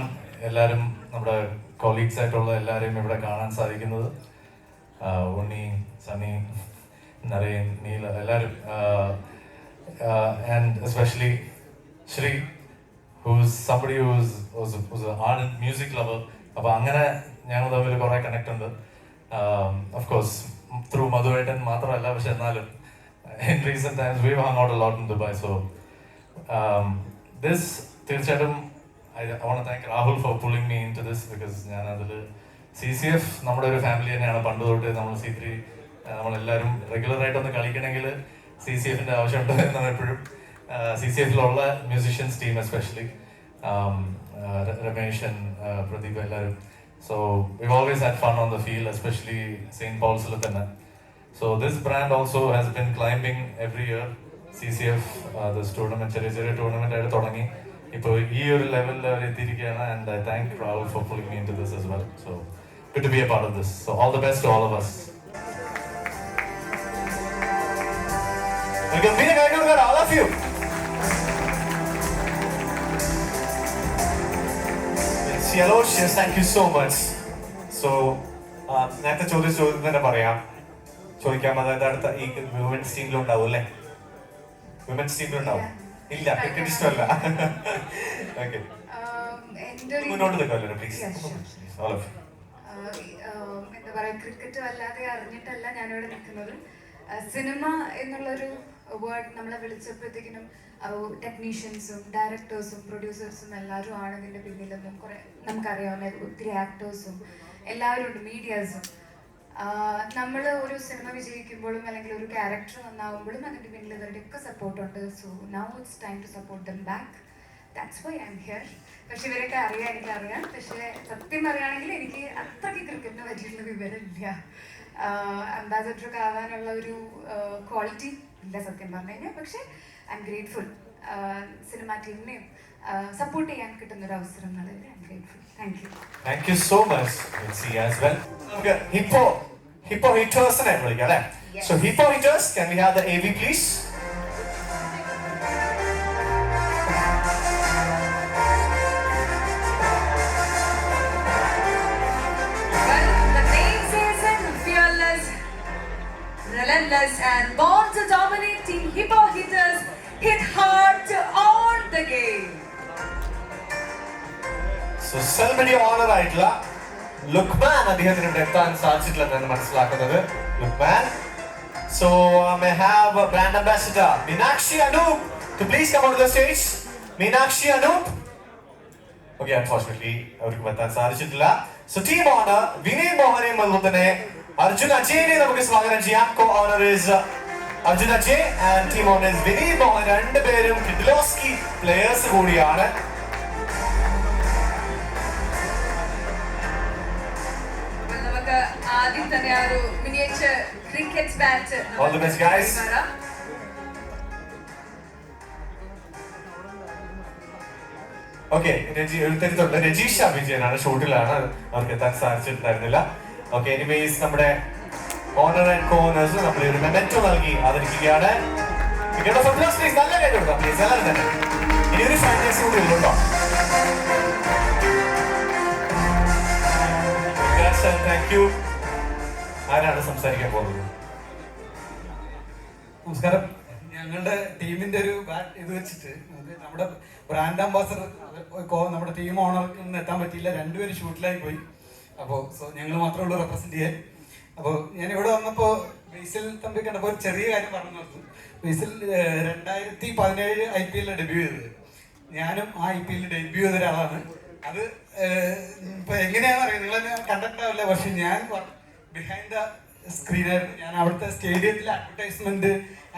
Speaker 9: എല്ലാവരും നമ്മുടെ കൊളീഗ്സ് ആയിട്ടുള്ള എല്ലാവരെയും ഇവിടെ കാണാൻ സാധിക്കുന്നത്. ഉണ്ണി, സണ്ണി, നരേൻ, നീല, എല്ലാവരും, and especially Shri, who's somebody who's an ardent music lover. അപ്പോൾ അങ്ങനെ ഞങ്ങൾ തമ്മിൽ കുറേ കണക്ട് ഉണ്ട്. Of course through മധുവേട്ടൻ മാത്രമല്ല, പക്ഷെ എന്നാലും in recent times we've hung out a lot in Dubai. So this തീർച്ചയായിട്ടും I want to thank Rahul for pulling me into this, because ഞാൻ അതിൽ CCF നമ്മുടെ ഒരു ഫാമിലി തന്നെയാണ്. പണ്ട് തൊട്ട് നമ്മൾ C3 നമ്മളെല്ലാവരും റെഗുലറായിട്ടൊന്ന് കളിക്കണമെങ്കിൽ CCFിൻ്റെ ആവശ്യമുണ്ട് എന്നാണ് എപ്പോഴും. CCFിലുള്ള musicians team especially Ramesh and Pradeep എല്ലാവരും. So we've always had fun on the field, especially St. Paul's തന്നെ. So this brand also has been climbing every year. CCF this tournament, ചെറിയ ടൂർണമെന്റ് ആയിട്ട് തുടങ്ങി ഇപ്പോൾ ഈ ഒരു ലെവലിൽ അവർ എത്തിയിരിക്കുകയാണ്. And I thank Rahul for pulling me into this as well. So good to be a part of this. So all the best to all of us.
Speaker 2: ഒരു ഗംഭീര കൈ കൊടുക്കാൻ all of you. Vincy Aloysius, thank you so much. So നേരത്തെ ചോദ്യം തന്നെ ചോദിക്കാം. അതായത് അടുത്ത ഈ വിമൻസ് ടീമിലും ഉണ്ടാവും അല്ലേ? വിമൻസ് ടീമിലുണ്ടാവും? ഇല്ല, ക്രിക്കറ്റ് ഇഷ്ടമല്ല. ഓക്കെ, മുന്നോട്ട് നിൽക്കാമല്ലോ പ്ലീസ്.
Speaker 3: എന്താ പറയാ, ക്രിക്കറ്റ് വല്ലാതെ അറിഞ്ഞിട്ടല്ല ഞാനിവിടെ നിൽക്കുന്നത്. സിനിമ എന്നുള്ളൊരു വേർഡ് നമ്മളെ വിളിച്ചപ്പോഴത്തേക്കിനും ടെക്നീഷ്യൻസും ഡയറക്ടേഴ്സും പ്രൊഡ്യൂസേഴ്സും എല്ലാവരും ആണ് ഇതിൻ്റെ പിന്നിലെന്നും കുറേ നമുക്കറിയാവുന്ന ഒത്തിരി ആക്ടേഴ്സും എല്ലാവരും ഉണ്ട്, മീഡിയാസും. നമ്മൾ ഒരു സിനിമ വിജയിക്കുമ്പോഴും അല്ലെങ്കിൽ ഒരു ക്യാരക്ടർ നന്നാവുമ്പോഴും അതിൻ്റെ പിന്നിൽ ഇവരുടെയൊക്കെ സപ്പോർട്ടുണ്ട്. So now it's time to support them back. That's why I am here. പക്ഷെ ഇവരൊക്കെ എനിക്കറിയാം. പക്ഷേ സത്യം പറയുകയാണെങ്കിൽ എനിക്ക് അത്രയ്ക്ക് ക്രിക്കറ്റിനെ പറ്റിയിട്ടുള്ള വിവരമില്ല. അംബാസഡറൊക്കെ ആവാനുള്ള ഒരു ക്വാളിറ്റി ഇല്ല സത്യം പറഞ്ഞു കഴിഞ്ഞാൽ. പക്ഷേ ഐ എം ഗ്രേറ്റ്ഫുൾ. സിനിമ ടീമിനെയും സപ്പോർട്ട് ചെയ്യാൻ കിട്ടുന്ന ഒരു അവസരങ്ങളിൽ I am grateful.
Speaker 2: Thank you so much, Vincy, as well. നമുക്ക് ഹിപ്പോ ഹിറ്റേഴ്സിനെ വിളിക്കാം അല്ലേ? So Hippo Hitters, can we have the AV please?
Speaker 3: Well, the name says it, fearless, relentless, and born to dominate. Team Hippo Hitters hit hard to own the game.
Speaker 2: So celebrity honor ആയിട്ടുള്ള ലുക്മാൻ അദ്ദേഹത്തിന് ഇവിടെ എത്താൻ സാധിച്ചിട്ടില്ലെന്നാണ് മനസ്സിലാക്കുന്നത്. Luqman. So may have a brand ambassador Meenakshi Anup to please come on to the stage. Meenakshi Anup. Okay unfortunately അവർക്ക് എത്താൻ സാധിച്ചിട്ടില്ല. So team owner Vinay മോഹനെയും അതുപോലെ തന്നെ അർജുൻ അജയനെ നമുക്ക് സ്വാഗതം ചെയ്യാം. Co owner is Arjun Ajay and team owner is Vinay Mohan. രണ്ടുപേരും കിഡ്ലോസ്കി പ്ലേയേഴ്സ് കൂടിയാണ്.
Speaker 3: നമുക്ക് ആദ്യം തന്നെ ആ ഒരു miniature cricket bat
Speaker 2: All the best, guys. Okay എഴുത്തരുത്തുണ്ട് രജീഷ വിജയനാണ്, ഷൂട്ടിലാണ്, അവർക്ക് എത്താൻ സാധിച്ചിട്ടുണ്ടായിരുന്നില്ല. ഓക്കെ എനിവേസ് നമ്മുടെ ഓണർ ആൻഡ് കോണേഴ്സ് നമ്മൾ ഒരു മെമെന്റോ നൽകി ആദരിക്കുകയാണ്. നല്ല കാര്യം കൊടുക്കാം പ്ലീസ് എല്ലാവരും തന്നെ. ഇനി ഒരു ഫ്രാഞ്ചൈസി കൂടി ഉള്ളൂട്ടോ. Thank you. ആരാണ് സംസാരിക്കാൻ പോകുന്നത്?
Speaker 11: നമസ്കാരം. ഞങ്ങളുടെ ടീമിന്റെ ഒരു ഇത് വെച്ചിട്ട് നമ്മുടെ ബ്രാൻഡ് അംബാസഡർ നമ്മുടെ ടീം ഓണർക്ക് ഒന്നും എത്താൻ പറ്റിയില്ല, രണ്ടുപേരും ഷൂട്ടിലായി പോയി. അപ്പോൾ ഞങ്ങൾ മാത്രമേ ഉള്ളൂ റെപ്രസെന്റ് ചെയ്യാൻ. അപ്പോൾ ഞാൻ ഇവിടെ വന്നപ്പോൾ ബേസിൽ തമ്പി കണ്ടപ്പോൾ ഒരു ചെറിയ കാര്യം പറഞ്ഞു കൊടുത്തു. ബേസിൽ 2017 IPL ഡെബ്യൂ ചെയ്തത്, ഞാനും ആ IPL ഡെബ്യൂ ചെയ്ത ഒരാളാണ്. അത് ഇപ്പൊ എങ്ങനെയാണെന്ന് അറിയാം, നിങ്ങളെന്നെ കണ്ടിട്ടാവില്ല, പക്ഷെ ഞാൻ ബിഹൈൻഡ് ദ സ്ക്രീനായിരുന്നു. ഞാൻ അവിടുത്തെ സ്റ്റേഡിയത്തിലെ അഡ്വർടൈസ്മെന്റ്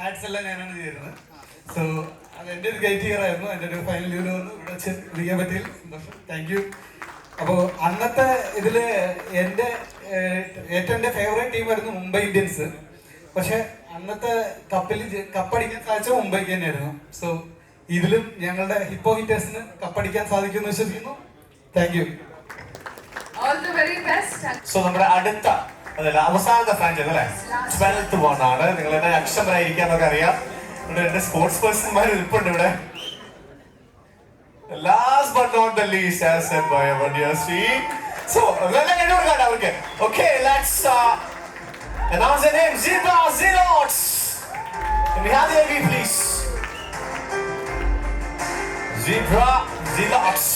Speaker 11: ആഡ്സ് എല്ലാം ഞാനാണ് ചെയ്തിരുന്നത്. സോ അത് എൻ്റെ ഒരു ഗൈറ്റ് ഇയർ ആയിരുന്നു. എൻ്റെ ഒരു ഫൈനൽ ഇയർ വന്ന് ഇവിടെ വെച്ച് വിളിക്കാൻ പറ്റിയതിൽ സന്തോഷം. Thank you. അപ്പോൾ അന്നത്തെ ഇതിൽ എൻ്റെ ഏറ്റവും ഫേവറേറ്റ് ടീമായിരുന്നു മുംബൈ ഇന്ത്യൻസ്. പക്ഷെ അന്നത്തെ കപ്പടിക്കാൻ സാധിച്ച മുംബൈക്ക് തന്നെയായിരുന്നു. സോ ഇതിലും ഞങ്ങളുടെ ഹിപ്പോ ഹിറ്റേഴ്സിന് കപ്പടിക്കാൻ സാധിക്കുമെന്ന് വിശ്വസിക്കുന്നു. Thank you.
Speaker 3: All the very best.
Speaker 2: So നമ്മുടെ അടുത്ത അതല്ല അവസാനത്തെ ഫ്രാഞ്ചൈസ് അല്ലേ 12th വൺ ആണ്. നിങ്ങൾ എന്നെ അക്ഷമരായിരിക്കാന്നൊക്കെ അറിയാം. ഇവിടെ എന്റെ സ്പോർട്സ് പേഴ്സൺമാർ ഇരിപ്പുണ്ട് ഇവിടെ. Last but not the least, as said by our dear Sri. So, okay, let's announce the name. Zebra Zealots. Can we have the AV, please? Zebra Zealots.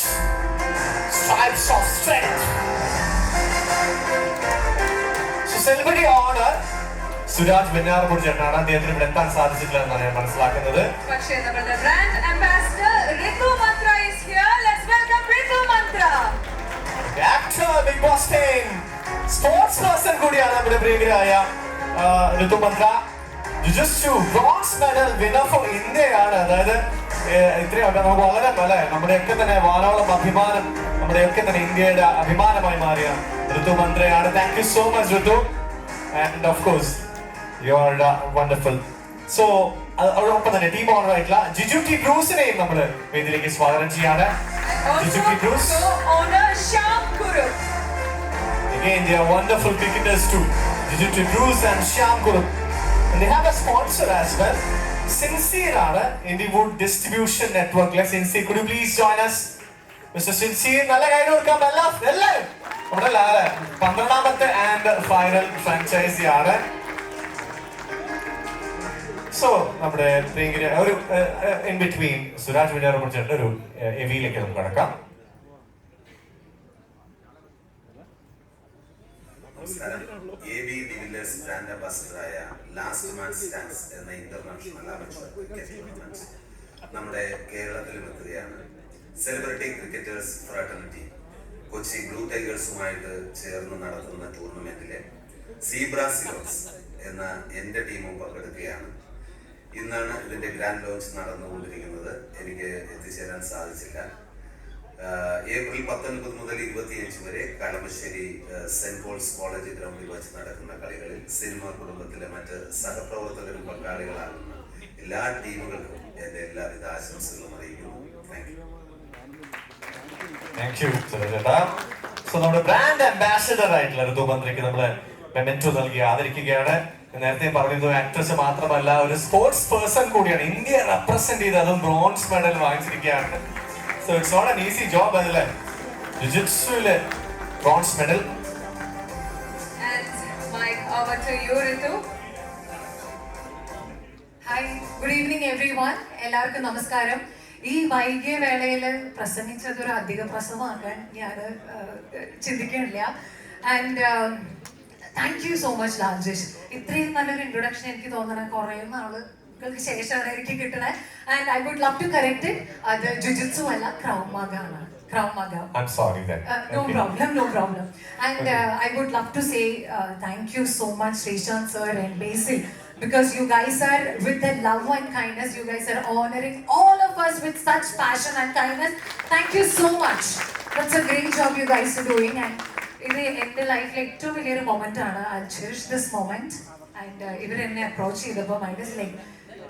Speaker 2: Stripes of strength. So, celebrity honor. Suraj Venjaramoodu ചേട്ടനാണ്. അദ്ദേഹത്തിന് ഇവിടെ എത്താൻ സാധിച്ചിട്ടില്ല എന്നാണ് ഞാൻ മനസ്സിലാക്കുന്നത്.
Speaker 3: പക്ഷേ നമ്മുടെ brand ambassador Ritu Mantra is here. Let's welcome Ritu Mantra.
Speaker 2: Actor, Bigg Boss fame, sports person കൂടിയാണ് നമ്മുടെ പ്രിയങ്കരായ Ritu Mantra. Jujutsu bronze medal winner for ഇന്ത്യയാണ്. അതായത് ഇത്രയൊക്കെ നമുക്ക് വളരെ അല്ലെ നമ്മുടെയൊക്കെ തന്നെ വാനോളം അഭിമാനം, നമ്മുടെയൊക്കെ തന്നെ ഇന്ത്യയുടെ അഭിമാനമായി മാറിയ ഋതു മന്ത്രയാണ്. Thank you so much Ritu. And of course you are wonderful. So അതോടൊപ്പം തന്നെ ടീം ഓണർ ആയിട്ടുള്ള ജിജു ടി ബ്രൂസിനെയും നമ്മൾ വേദിയിലേക്ക് സ്വാഗതം ചെയ്യാണ്. Jiju T Bruce. Again, they are wonderful cricketers too. Jiju T Bruce and Shyam Kurup. And they have a sponsor as well. Sincere ആണ് Indiewood Distribution Network. Sincere, could you please join us? Mr. Sincere, നല്ല കാര്യം കൊടുക്കാം എല്ലാവരും. നമ്മുടെ 12ാമത്തെ and final franchise ആണ്. So നമ്മുടെ ഒരു in between Suraj Venjaramoodu ചേട്ടൻ്റെ ഒരു എവിയിലേക്ക് നമുക്ക് കടക്കാം.
Speaker 12: നമസ്കാരം. AV ഡിവില്ലേഴ്സ് ബ്രാൻഡ് അംബാസഡറായ ലാസ്റ്റ് മാൻ സ്റ്റാൻഡ്സ് എന്ന ഇന്റർനാഷണൽ അമച്വർ ക്രിക്കറ്റ് ടൂർണമെന്റ് നമ്മുടെ കേരളത്തിലും എത്തുകയാണ്. Celebrity cricketers fraternity Kochi blue ടൈഗേഴ്സുമായിട്ട് ചേർന്ന് നടത്തുന്ന ടൂർണമെന്റിലെ സീബ്ര സിലോട്സ് എന്ന എൻ്റെ ടീമും പങ്കെടുക്കുകയാണ്. ഇന്നാണ് ഇതിന്റെ ഗ്രാൻഡ് ലോഞ്ച് നടന്നുകൊണ്ടിരിക്കുന്നത്. എനിക്ക് എത്തിച്ചേരാൻ സാധിച്ചില്ല. ഏപ്രിൽ 19 മുതൽ 25 വരെ കളമശ്ശേരി സെന്റ് പോൾസ് കോളേജ് ഗ്രൗണ്ടിൽ വെച്ച് നടക്കുന്ന കളികളിൽ സിനിമാ കുടുംബത്തിലെ മറ്റ് സഹപ്രവർത്തകരും പങ്കാളികളാകുന്ന എല്ലാ ടീമുകൾക്കും എൻ്റെ എല്ലാവിധ ആശംസകളും അറിയിക്കുന്നു.
Speaker 2: താങ്ക് യു ചേട്ടാ. സോ നമ്മുടെ ബ്രാൻഡ് അംബാസഡർ ആയിട്ടുള്ള ഋതു മന്ത്രിക്ക് നമ്മള് മെമെന്റോ നൽകി ആദരിക്കുകയാണ്. നേരത്തെ പറഞ്ഞത് ആക്ട്രസ് മാത്രമല്ല ഒരു സ്പോർട്സ് പേഴ്സൺ കൂടിയാണ്. ഇന്ത്യ റെപ്രസെന്റ് ചെയ്ത് അതും ബ്രോൺസ് മെഡൽ വാങ്ങിച്ചിരിക്കുകയാണ്. So it's not an easy job അതല്ലേ. ജുജുത്സുവിലെ bronze medal.
Speaker 13: Hi, good evening everyone. എല്ലാവർക്കും നമസ്കാരം. ഈ വൈകിയ വേളയിൽ പ്രസംഗിച്ചത് ഒരു അധിക പ്രസവമാക്കാൻ ഞാൻ ചിന്തിക്കണില്ല. And thank you so much Rajesh. ഇത്രയും നല്ലൊരു ഇൻട്രൊഡക്ഷൻ എനിക്ക് തോന്നണ കുറേ നാളുകൾക്ക് ശേഷമാണ് എനിക്ക് കിട്ടണേ. And I would love to correct it. അത് ജുജുത്സു അല്ല, ക്രൗ മാഗ ആണ്. Krav Maga.
Speaker 2: I'm sorry then.
Speaker 13: No
Speaker 2: Okay.
Speaker 13: problem, no problem. And
Speaker 2: Okay.
Speaker 13: I would love to say thank you so much, Srishant sir and Basil, because you guys are, with the love and kindness, you guys are honoring all of us with such passion and kindness. Thank you so much. That's a great job you guys are doing. And ഇത് എൻ്റെ ലൈഫിൽ ഏറ്റവും വലിയൊരു moment ആണ്. I cherish this moment. And ഇവരെന്നെ approach ചെയ്തപ്പോൾ I was like,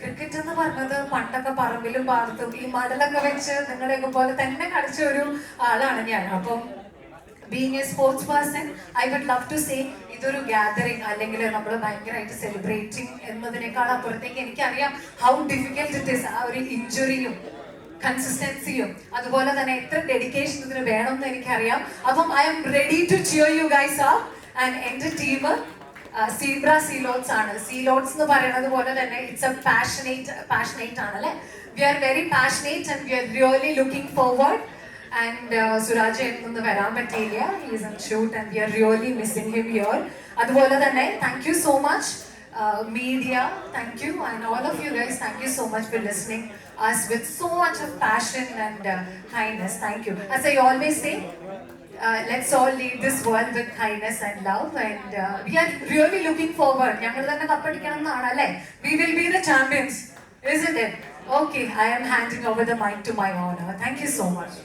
Speaker 13: cricket എന്ന് പറഞ്ഞത് പണ്ടൊക്കെ പറമ്പിലും പാടത്തും ഈ മടലൊക്കെ വെച്ച് നിങ്ങളുടെയൊക്കെ പോലെ തന്നെ കളിച്ച ഒരു ആളാണ് ഞാൻ. അപ്പം being a sports person, I would love to say ഇതൊരു ഗ്യാതറിങ് അല്ലെങ്കിൽ നമ്മൾ ഭയങ്കരമായിട്ട് സെലിബ്രേറ്റിംഗ് എന്നതിനേക്കാൾ അപ്പുറത്തേക്ക് എനിക്കറിയാം ഹൗ ഡിഫിക്കൽട്ട് ഇറ്റ് ഈസ്. ആ ഒരു ഇഞ്ചുറിയും കൺസിസ്റ്റൻസിയും അതുപോലെ തന്നെ എത്ര ഡെഡിക്കേഷൻ ഇതിന് വേണമെന്ന് എനിക്കറിയാം. അപ്പം I am ready to cheer you guys up. And എൻ്റെ ടീം സീബ്ര സീലോട്സ് ആണ്. സീലോട്സ് എന്ന് പറയുന്നത് പോലെ തന്നെ ഇറ്റ്സ് എ പാഷനേറ്റ് ആണ് അല്ലേ. We are very passionate and we are really looking forward. And Suraj എന്നൊന്ന് വരാൻ പറ്റിയില്ല, he is on shoot and we are really missing him here. അതുപോലെ തന്നെ thank you so much media, thank you, and all of you guys, thank you so much for listening us with so much of passion and kindness. Thank you. As I always say, let's all leave this world with kindness and love, and we are really looking forward. ഞങ്ങൾ തന്നെ കപ്പടിക്കണം എന്നാണ് അല്ലേ. We will be the champions, isn't it? Okay, I am handing over the mic to my honor. Thank you so much.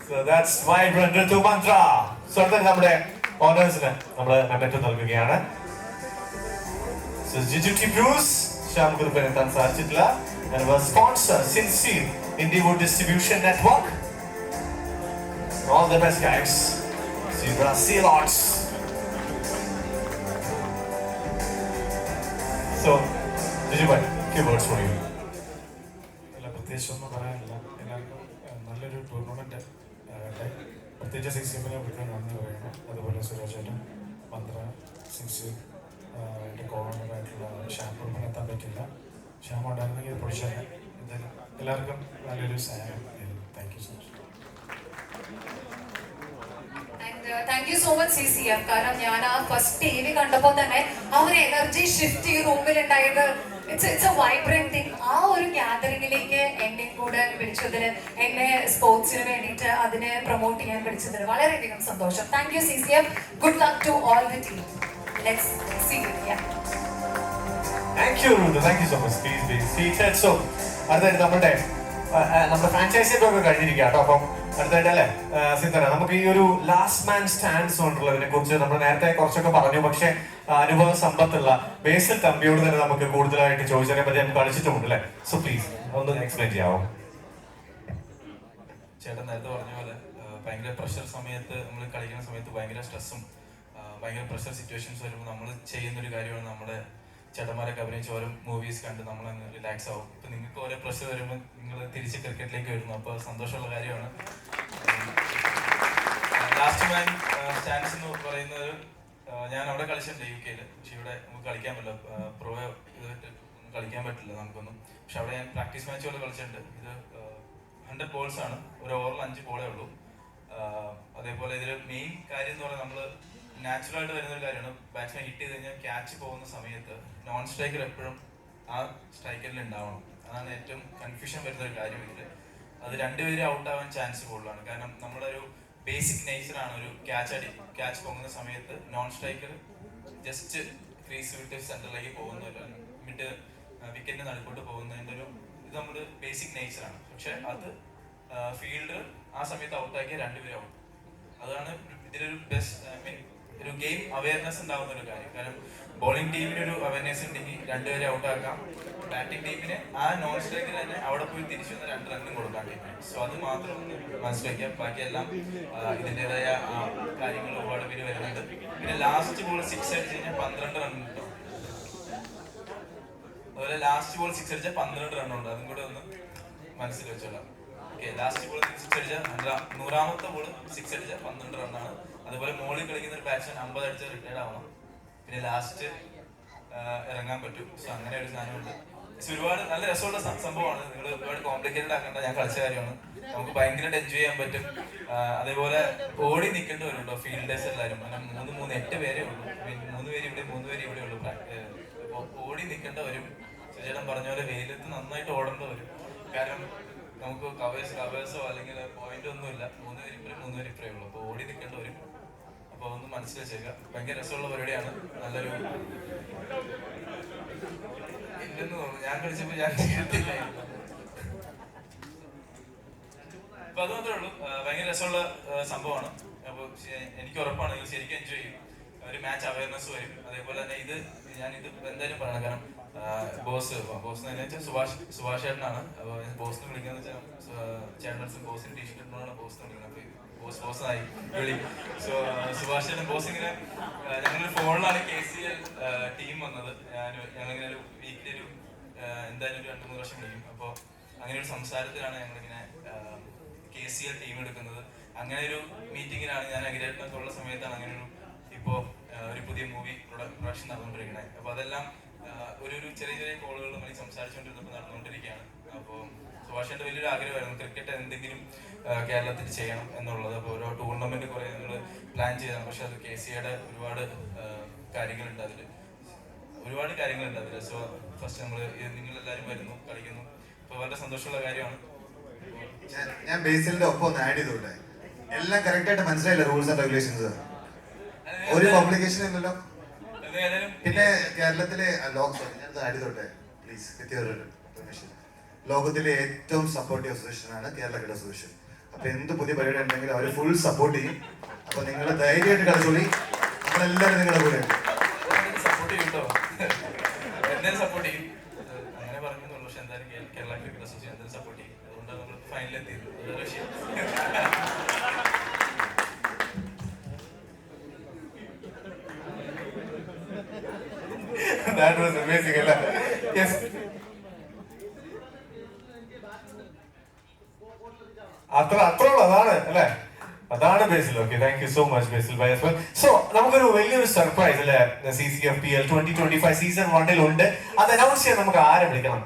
Speaker 2: So that's vibrant Ritu Mantra. So then നമ്മുടെ ഓണേഴ്സിന് നമ്മൾ memento നൽകുകയാണ്. So GGT Bruce, Shyam Gurupin എത്താൻ സാധിച്ചിട്ടില്ല. And our sponsor, Sincere Indiewood Distribution Network. All the best guys. Zebra Sealots. So, Jijubai, few words for you.
Speaker 14: പ്രത്യേകിച്ചൊന്നും പറയാനില്ല. എല്ലാവർക്കും നല്ലൊരു tournament പ്രത്യേകിച്ച് CCF-നെ വിളിക്കാൻ നന്ദി പറയണം. അതുപോലെ സുരാജേട്ടൻ, മന്ത്ര, സിൻസിയർ, എൻ്റെ കോർണറായിട്ടുള്ള ഷ്യാം എത്താൻ പറ്റില്ല. ഷ്യാം ഉണ്ടായിരുന്നെങ്കിൽ പൊളിച്ചാൽ. എന്തായാലും എല്ലാവർക്കും നല്ലൊരു സഹായം. Thank you so much.
Speaker 13: Thank you so much CCF. കാരണം ഞാൻ ആ ഫസ്റ്റ് TV കണ്ടപ്പോൾ തന്നെ ആ ഒരു എനർജി ഷിഫ്റ്റ് ഈ റൂമിലുണ്ടായത്, ഇറ്റ്സ് എ വൈബ്രന്റ് തിങ്. ആ ഒരു ഗ്യാതറിംഗിലേക്ക് എന്നെ കൂടെ വിളിച്ചതിന്, എന്നെ സ്പോർട്സിന് വേണ്ടിയിട്ട് അതിനെ പ്രൊമോട്ട് ചെയ്യാൻ വിളിച്ചതിന് വളരെയധികം സന്തോഷം. Thank you CCF. Good luck to all the team. Let's see you. Yeah.
Speaker 2: Thank you, Ruth. Thank you so much. Please be seated. So, അടുത്തായിട്ട് നമ്മുടെ ഫ്രാഞ്ചൈസി ഒക്കെ കഴിഞ്ഞിരിക്കുക കേട്ടോ. അപ്പം അടുത്തായിട്ട് അല്ലേ സിന്ധന, നമുക്ക് ഈ ഒരു ലാസ്റ്റ് മാൻ സ്റ്റാൻഡ്സ് കൊണ്ടുള്ളതിനെ കുറിച്ച് നമ്മൾ നേരത്തെ കുറച്ചൊക്കെ പറഞ്ഞു. പക്ഷെ അനുഭവ സമ്പത്തുള്ള ബേസിൽ തമ്പിയോട് തന്നെ നമുക്ക് കൂടുതലായിട്ട് ചോദിച്ചതിനെ പറ്റി നമുക്ക് കളിച്ചിട്ടുമുണ്ട് അല്ലേ. സോ പ്ലീസ് ഒന്ന് എക്സ്പ്ലെയിൻ ചെയ്യാമോ?
Speaker 7: ചേട്ടൻ നേരത്തെ പറഞ്ഞ പോലെ ഭയങ്കര പ്രഷർ സമയത്ത്, നമ്മൾ കളിക്കുന്ന സമയത്ത് ഭയങ്കര സ്ട്രെസ്സും ഭയങ്കര പ്രഷർ സിറ്റുവേഷൻസ് വരുമ്പോൾ നമ്മൾ ചെയ്യുന്നൊരു കാര്യമാണ് നമ്മുടെ ചേട്ടന്മാരൊക്കെ അഭിനയിച്ച് ഓരോ മൂവീസ് കണ്ട് നമ്മളങ്ങ് റിലാക്സ് ആവും. ഇപ്പം നിങ്ങൾക്ക് ഓരോ പ്രഷർ വരുമ്പോൾ നിങ്ങൾ തിരിച്ച് ക്രിക്കറ്റിലേക്ക് വരുന്നു. അപ്പോൾ സന്തോഷമുള്ള കാര്യമാണ്. ലാസ്റ്റ് മാൻ സ്റ്റാൻഡ്സ് എന്ന് പറയുന്നത് ഞാൻ അവിടെ കളിച്ചിട്ടുണ്ട് UK-ൽ. പക്ഷെ ഇവിടെ നമുക്ക് കളിക്കാൻ പറ്റില്ല, പ്രോ ഇതായിട്ട് കളിക്കാൻ പറ്റില്ല നമുക്കൊന്നും. പക്ഷെ അവിടെ ഞാൻ പ്രാക്ടീസ് മാച്ച് പോലെ കളിച്ചിട്ടുണ്ട്. ഇത് 100 balls ആണ്, ഒരു ഓവറിൽ 5 ബോളേ ഉള്ളൂ. അതേപോലെ ഇതിൽ മെയിൻ കാര്യം എന്ന് പറഞ്ഞാൽ നമ്മൾ നാച്ചുറലായിട്ട് വരുന്നൊരു കാര്യമാണ്. ബാറ്റ്സ്മാൻ ഹിറ്റ് ചെയ്ത് കഴിഞ്ഞാൽ ക്യാച്ച് പോകുന്ന സമയത്ത് നോൺ സ്ട്രൈക്കർ എപ്പോഴും ആ സ്ട്രൈക്കറിൽ ഉണ്ടാവണം. അതാണ് ഏറ്റവും കൺഫ്യൂഷൻ വരുന്നൊരു കാര്യം ഇതിൽ. അത് രണ്ടുപേരും ഔട്ടാവാൻ ചാൻസ് കൂടുതലാണ്. കാരണം നമ്മളൊരു ബേസിക് നേച്ചറാണ് ഒരു ക്യാച്ച് പോകുന്ന സമയത്ത് നോൺ സ്ട്രൈക്കർ ജസ്റ്റ് ക്രീസ് വിട്ട് സെന്ററിലേക്ക് പോകുന്നില്ല, മിഡ് വിക്കറ്റിന് നടുക്കോട്ട് പോകുന്നതിൻ്റെ ഒരു ഇത് നമ്മുടെ ബേസിക് നേച്ചറാണ്. പക്ഷെ അത് ഫീൽഡർ ആ സമയത്ത് ഔട്ടാക്കിയ രണ്ടുപേരും ഔട്ട്. അതാണ് ഇതിലൊരു ബെസ്റ്റ് ഒരു ഗെയിം അവയർനെസ് ഉണ്ടാവുന്ന ഒരു കാര്യം. കാരണം ബോളിംഗ് ടീമിന് ഒരു അവയർനെസ് ഉണ്ടെങ്കിൽ രണ്ടുപേരെ ഔട്ടാക്കാം. ബാറ്റിംഗ് ടീമിന് ആ നോൺ സ്ട്രൈക്കിൽ തന്നെ അവിടെ പോയി തിരിച്ചു വന്ന 2 റണ്ണും കൊടുക്കാൻ ടീമിന്. സോ അത് മാത്രം ഒന്ന് മനസ്സിലാക്കിയാൽ ബാക്കിയെല്ലാം ഇതിൻ്റെതായ കാര്യങ്ങൾ ഒരുപാട് പേര് വരുന്നുണ്ട്. പിന്നെ ലാസ്റ്റ് ബോൾ 6 അടിച്ച് കഴിഞ്ഞാൽ 12 റൺ കിട്ടും. അതുപോലെ ലാസ്റ്റ് ബോൾ 6 അടിച്ചാൽ 12 റണ്ണുണ്ട്. അതും കൂടെ ഒന്ന് മനസ്സിൽ വെച്ചോളാം. ഓക്കെ, ലാസ്റ്റ് ബോൾ 6 അടിച്ചാൽ 100ാമത്തെ ബോൾ 6 അടിച്ചാൽ 12 റണ്ണാണ്. അതുപോലെ മോളിൽ കളിക്കുന്ന ഒരു ബാറ്റ്സ്മാൻ 50 അടിച്ചാൽ റിട്ടയർഡ് ആവണം. പിന്നെ ലാസ്റ്റ് ഇറങ്ങാൻ പറ്റും. സോ അങ്ങനെ ഒരു സാധനമുണ്ട്. ഒരുപാട് നല്ല രസമുള്ള സംഭവമാണ്. നിങ്ങൾ ഒരുപാട് കോംപ്ലിക്കേറ്റഡ് ആക്കേണ്ട, ഞാൻ കളിച്ച കാര്യമാണ്. നമുക്ക് ഭയങ്കരമായിട്ട് എൻജോയ് ചെയ്യാൻ പറ്റും. അതേപോലെ ഓടി നിൽക്കേണ്ടി വരും കേട്ടോ ഫീൽഡേഴ്സ് എല്ലാവരും. കാരണം 8 പേരേ ഉള്ളൂ. 3 പേര് ഇവിടെ 3 പേര് ഇവിടെ ഉള്ളൂ. അപ്പോൾ ഓടി നിൽക്കേണ്ട വരും. ചേട്ടൻ പറഞ്ഞ പോലെ വെയിലത്ത് നന്നായിട്ട് ഓടേണ്ടി വരും. കാരണം നമുക്ക് കവേഴ്സോ അല്ലെങ്കിൽ പോയിന്റ് ഒന്നുമില്ല. 3 പേര് ഇപ്പറേ ഉള്ളൂ. അപ്പോൾ ഓടി നിൽക്കേണ്ടവരും. അപ്പോൾ ഒന്ന് മനസ്സിൽ വെച്ചേക്കാം. ഭയങ്കര രസമുള്ള പരിപാടിയാണ്. നല്ലൊരു ഇല്ലെന്ന് തോന്നുന്നു, ഞാൻ കളിച്ചപ്പോൾ ഞാൻ കേട്ടില്ലായിരുന്നു. അപ്പൊ അത് മാത്രമേ ഉള്ളൂ. ഭയങ്കര രസമുള്ള സംഭവമാണ്. അപ്പോൾ എനിക്ക് ഉറപ്പാണ് നിങ്ങൾ ശരിക്കും എൻജോയ് ചെയ്യും. ഒരു മാച്ച് അവയർനെസ് വരും. അതേപോലെ തന്നെ ഇത് എന്തായാലും പറയണം. കാരണം ബോസ് എന്ന് വെച്ചാൽ സുഭാഷ് ചേട്ടനാണ്. അപ്പോൾ ബോസിനെ വിളിക്കുന്നത് വെച്ചാൽ ചേട്ടൻ ബോസിന് ടീഷർട്ട് ഇട്ടുകൊണ്ടാണ് ബോസിനെ വിളിക്കുന്നത്. അപ്പോൾ ബോസായി വിളി. സോ സുഭാഷ് ചേട്ടൻ ബോസ് ഇങ്ങനെ ഞങ്ങളൊരു ഫോണിലാണ് KCL ടീം വന്നത്. ഞങ്ങളിങ്ങനെ ഒരു വീക്കിലി എന്തായാലും 2-3 വർഷം വിളിക്കും. അപ്പോൾ അങ്ങനെ ഒരു സംസാരത്തിലാണ് ഞങ്ങളിങ്ങനെ KCL ടീം എടുക്കുന്നത്. അങ്ങനെ ഒരു മീറ്റിങ്ങിലാണ് ഞാൻ അഖിലേട്ടനൊക്കെ ഉള്ള സമയത്താണ് അങ്ങനെ ഒരു പുതിയ മൂവി പ്രൊഡക്ഷൻ നടന്നുകൊണ്ടിരിക്കുന്നത്. അപ്പോൾ അതെല്ലാം ഒരു ചെറിയ കോളുകൾ നമ്മൾ സംസാരിച്ചുകൊണ്ടിരുന്നപ്പോൾ നടന്നുകൊണ്ടിരിക്കുകയാണ്. അപ്പോൾ സുഭാഷിന്റെ വലിയൊരു ആഗ്രഹമായിരുന്നു ക്രിക്കറ്റ് എന്തെങ്കിലും കേരളത്തിൽ ചെയ്യണം എന്നുള്ളത്. അപ്പോൾ ഓരോ ടൂർണമെന്റ് കുറെ ഞങ്ങൾ പ്ലാൻ ചെയ്തതാണ്. പക്ഷെ അത് KCAയുടെ ഒരുപാട് കാര്യങ്ങളുണ്ട് അതിൽ. സോ ഫസ്റ്റ് നിങ്ങളെല്ലാവരും വരുന്നു, കളിക്കുന്നു. അപ്പോൾ വളരെ സന്തോഷമുള്ള കാര്യമാണ്.
Speaker 10: ഞാൻ ബേസിലിന്റെ ഒപ്പം ഒന്ന് ആഡ് ചെയ്തോട്ടെ. എല്ലാം കറക്റ്റ് ആയിട്ട് മനസ്സിലായില്ല റൂൾസ് ആൻഡ് റെഗുലേഷൻസ്. ഒരു കോംപ്ലിക്കേഷൻ ഇല്ലല്ലോ. പിന്നെ കേരളത്തിലെ ആഡ് ചെയ്തോട്ടെ പ്ലീസ്, വിത്ത് യുവർ പെർമിഷൻ. ലോകത്തിലെ ഏറ്റവും സപ്പോർട്ടീവ് അസോസിയേഷൻ ആണ് കേരള ക്രിക്കറ്റ് അസോസിയേഷൻ. അപ്പൊ എന്ത് പുതിയ പരിപാടി ഉണ്ടെങ്കിലും അവർ ഫുൾ സപ്പോർട്ട് ചെയ്യും. അപ്പൊ നിങ്ങൾ ധൈര്യമായിട്ട് കളിച്ചോളി. നമ്മളെല്ലാവരും നിങ്ങളുടെ കൂടെ
Speaker 7: സപ്പോർട്ട് ചെയ്യും കേട്ടോ. എന്തായാലും സപ്പോർട്ട് ചെയ്യും. അങ്ങനെ പറഞ്ഞു. പക്ഷെ എന്തായാലും കേരള ക്രിക്കറ്റ് അസോസിയേഷൻ എന്തായാലും സപ്പോർട്ട് ചെയ്യും. അതുകൊണ്ടാണ് നമ്മൾ ഫൈനലെത്തിയത്. അതൊരു വിഷയം.
Speaker 2: That was amazing. Yes. അതാണ് Basil. Okay, thank you so much Basil bye as well. So നമുക്കൊരു വലിയൊരു സർപ്രൈസ് അല്ലെ CCFPL 2025 സീസൺ 1 ഉണ്ട്. അത് അനൗൺസ് ചെയ്യാൻ നമുക്ക് ആരെ വിളിക്കണം?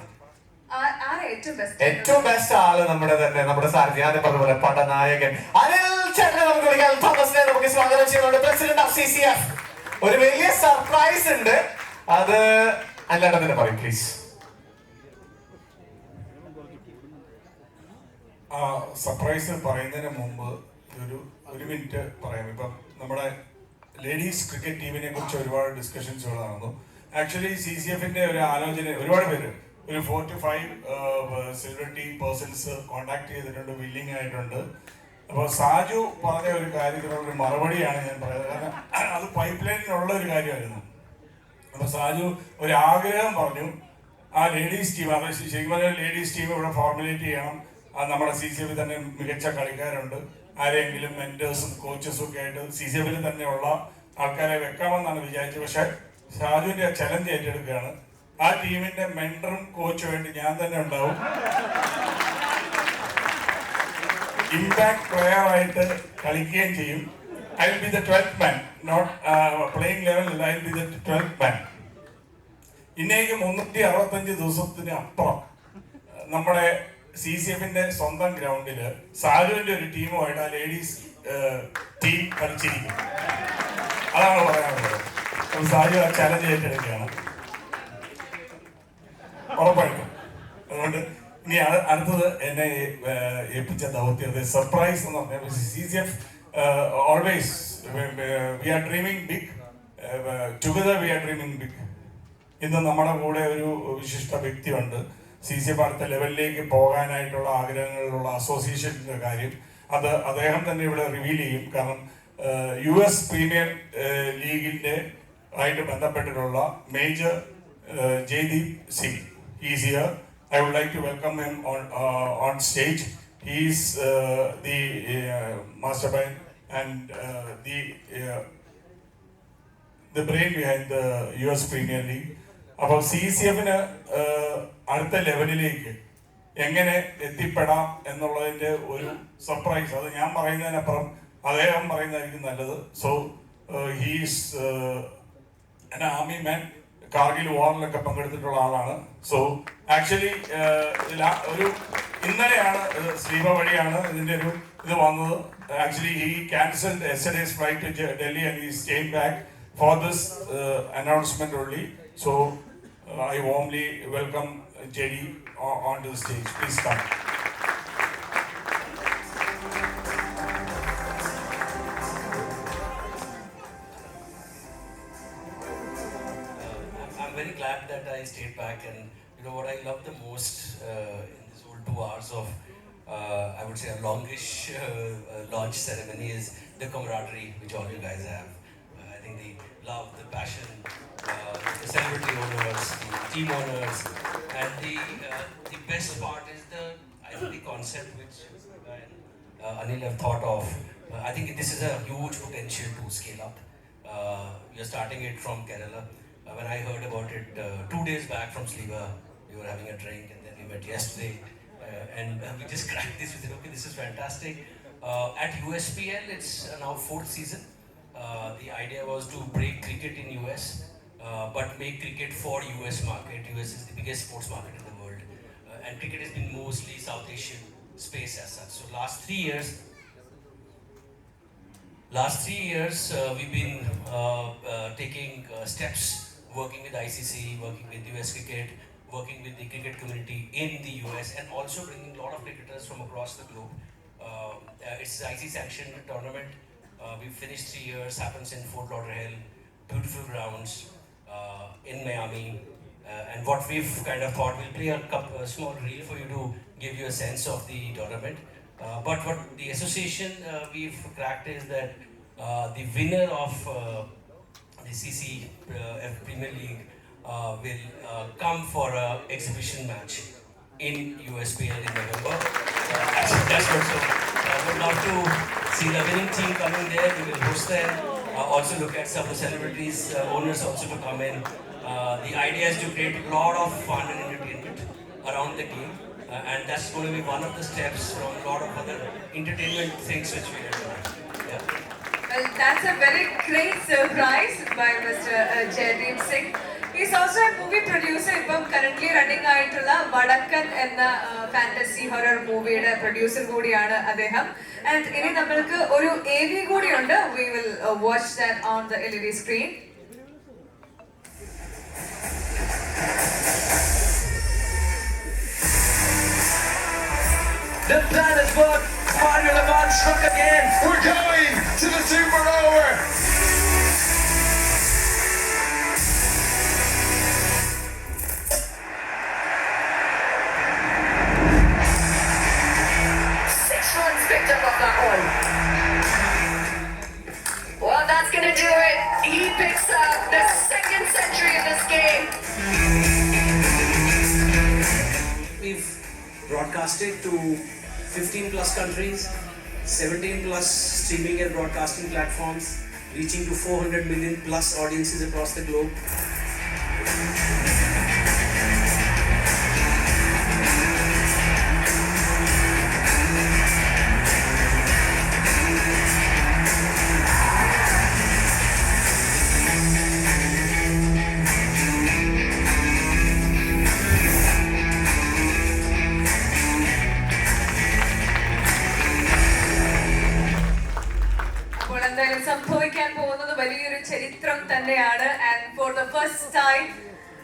Speaker 2: ഏറ്റവും ബെസ്റ്റ് ആള് നമ്മുടെ സാരഥി, ആദ്യം പറഞ്ഞ പോലെ പടനായകൻ അനിൽ ചേട്ടനെ നമുക്ക് വിളിക്കാം. തോമസിനെ നമുക്ക് സ്വാഗതം ചെയ്യുന്നുണ്ട്, പ്രസിഡന്റ് ഓഫ് CCF. ഒരു വലിയ സർപ്രൈസ് ഉണ്ട്. അത് അല്ലാണ്ട് തന്നെ പറയും പ്ലീസ്.
Speaker 14: സർപ്രൈസ് പറയുന്നതിന് മുമ്പ് ഒരു മിനിറ്റ് പറയാം. ഇപ്പം നമ്മുടെ ലേഡീസ് ക്രിക്കറ്റ് ടീമിനെ കുറിച്ച് ഒരുപാട് ഡിസ്കഷൻസുകൾ നടന്നു. ആക്ച്വലി CCFന്റെ ഒരു ആലോചന ഒരുപാട് പേര് ഒരു 4 to 5 സെലിബ്രിറ്റി പേഴ്സൺസ് കോണ്ടാക്ട് ചെയ്തിട്ടുണ്ട്, വില്ലിംഗ് ആയിട്ടുണ്ട്. അപ്പോൾ സാജു പറഞ്ഞ ഒരു കാര്യത്തിനുള്ള മറുപടിയാണ് ഞാൻ പറയുന്നത്. കാരണം അത് പൈപ്പ് ലൈനിലുള്ള ഒരു കാര്യമായിരുന്നു. അപ്പോൾ സാജു ഒരു ആഗ്രഹം പറഞ്ഞു, ആ ലേഡീസ് ടീം, അതായത് ശരിക്കും ലേഡീസ് ടീം ഇവിടെ ഫോർമുലേറ്റ് ചെയ്യണം. നമ്മുടെ CCF തന്നെ മികച്ച കളിക്കാരുണ്ട്, ആരെങ്കിലും മെന്റേഴ്സും കോച്ചസും ഒക്കെ ആയിട്ട് CCF തന്നെയുള്ള ആൾക്കാരെ വെക്കാമെന്നാണ് വിചാരിച്ചത്. പക്ഷെ ഷാജുവിന്റെ ചലഞ്ച് ഏറ്റെടുക്കുകയാണ്. ആ ടീമിന്റെ മെന്ററും കോച്ചും വേണ്ടി ഞാൻ തന്നെ ഉണ്ടാവും. ഇമ്പാക്ട് പ്ലെയർ ആയിട്ട് കളിക്കുകയും ചെയ്യും. I will be the 12th man, not playing ലെവലിൽ. I will be the 12th man. ഇന്നേക്ക് 365 ദിവസത്തിന് അപ്പുറം നമ്മുടെ CCFന്റെ സ്വന്തം ഗ്രൗണ്ടില് സാജുവിന്റെ ഒരു ടീമുമായിട്ട് ആ ലേഡീസ് ടീം കളിച്ചിരിക്കും. അതാണ് പറയാനുള്ളത്. സാജു ആ ചലഞ്ച് ഏറ്റെടുക്കുകയാണ് ഉറപ്പായിട്ടും. അതുകൊണ്ട് ഇനി അടുത്തത് എന്നെ ഏൽപ്പിച്ച ദൗത്യം സർപ്രൈസ് എന്ന് പറഞ്ഞാൽ CCF always we are dreaming big, together we are dreaming big. ഇന്ന് നമ്മുടെ കൂടെ ഒരു വിശിഷ്ട വ്യക്തിയുണ്ട്. CCF അടുത്ത ലെവലിലേക്ക് പോകാനായിട്ടുള്ള ആഗ്രഹങ്ങളിലുള്ള അസോസിയേഷൻ്റെ കാര്യം അത് അദ്ദേഹം തന്നെ ഇവിടെ റിവീൽ ചെയ്യും. കാരണം US പ്രീമിയർ ലീഗിന്റെ ആയിട്ട് ബന്ധപ്പെട്ടിട്ടുള്ള major Jaideep Singh is here. I would like to welcome him on stage. He is the mastermind and the brain behind the US Premier League. അപ്പോൾ CCFന് അടുത്ത ലെവലിലേക്ക് എങ്ങനെ എത്തിപ്പെടാം എന്നുള്ളതിന്റെ ഒരു സർപ്രൈസ്, അത് ഞാൻ പറയുന്നതിനപ്പുറം അദ്ദേഹം പറയുന്നതായിരിക്കും നല്ലത്. So he's an army man, Kargil വാറിലൊക്കെ പങ്കെടുത്തിട്ടുള്ള ആളാണ്. സോ ആക്ച്വലി ഒരു ഇന്നലെയാണ് ശ്രീമ വഴിയാണ് ഇതിന്റെ ഒരു ഇത് വന്നത്. Actually he cancelled yesterday's flight to Delhi and he's came back for this announcement only. So I warmly welcome JD onto the stage. Please come.
Speaker 15: I'm very glad that I stayed back, and you know what I love the most in this whole 2 hours of I would say a longish launch ceremony is the camaraderie which all you guys have. I think the love, the passion, the celebrity owners, the team owners, and the best part is I think the concept which Anil have thought of. I think this is a huge potential to scale up. We are starting it from Kerala. When I heard about it 2 days back from Sliva, we were having a drink and then we met yesterday. And we just cracked this. We said, okay, this is fantastic. At USPL, it's now 4th season. The idea was to break cricket in US, but make cricket for US market. US is the biggest sports market in the world. And cricket has been mostly South Asian space as such. So last 3 years, we've been taking steps, working with ICC, working with US Cricket, working with the cricket community in the US, and also bringing a lot of cricketers from across the globe. It's an ICC sanctioned tournament. We've finished 3 years, happens in Fort Lauderdale, beautiful grounds in Miami. And what we've kind of thought, we'll play a small reel for you to give you a sense of the tournament. But what the association we've cracked is that the winner of the CCF Premier League will come for an exhibition match in USPL in November. That's what so. I would love to see the winning team coming there. We will host them. Also look at some of the celebrities, owners also to come in. The idea is to create a lot of fun and entertainment around the game. And that's going to be one of the steps from a lot of other entertainment things which we are doing. Yeah.
Speaker 16: Well, that's a very great surprise by Mr. Jaideep Singh. He's also a movie producer. Now currently running ആയിട്ടുള്ള വടക്കൻ എന്ന fantasy horror മൂവിയുടെ producer കൂടിയാണ് അദ്ദേഹം. And ഇനി നമ്മൾക്ക് ഒരു AV കൂടിയുണ്ട്. We will watch that on the LED screen.
Speaker 2: The plan has worked. Mario Lamont struck again. We're going to the Super Over.
Speaker 13: Picked up on that one. Well, that's gonna do it. He picks up the 2nd century of this game.
Speaker 15: We've broadcasted to 15 plus countries, 17 plus streaming and broadcasting platforms, reaching to 400 million plus audiences across the globe.
Speaker 16: സംഭവിക്കാൻ പോകുന്നത് വലിയൊരു ചരിത്രം തന്നെയാണ്. And for the first time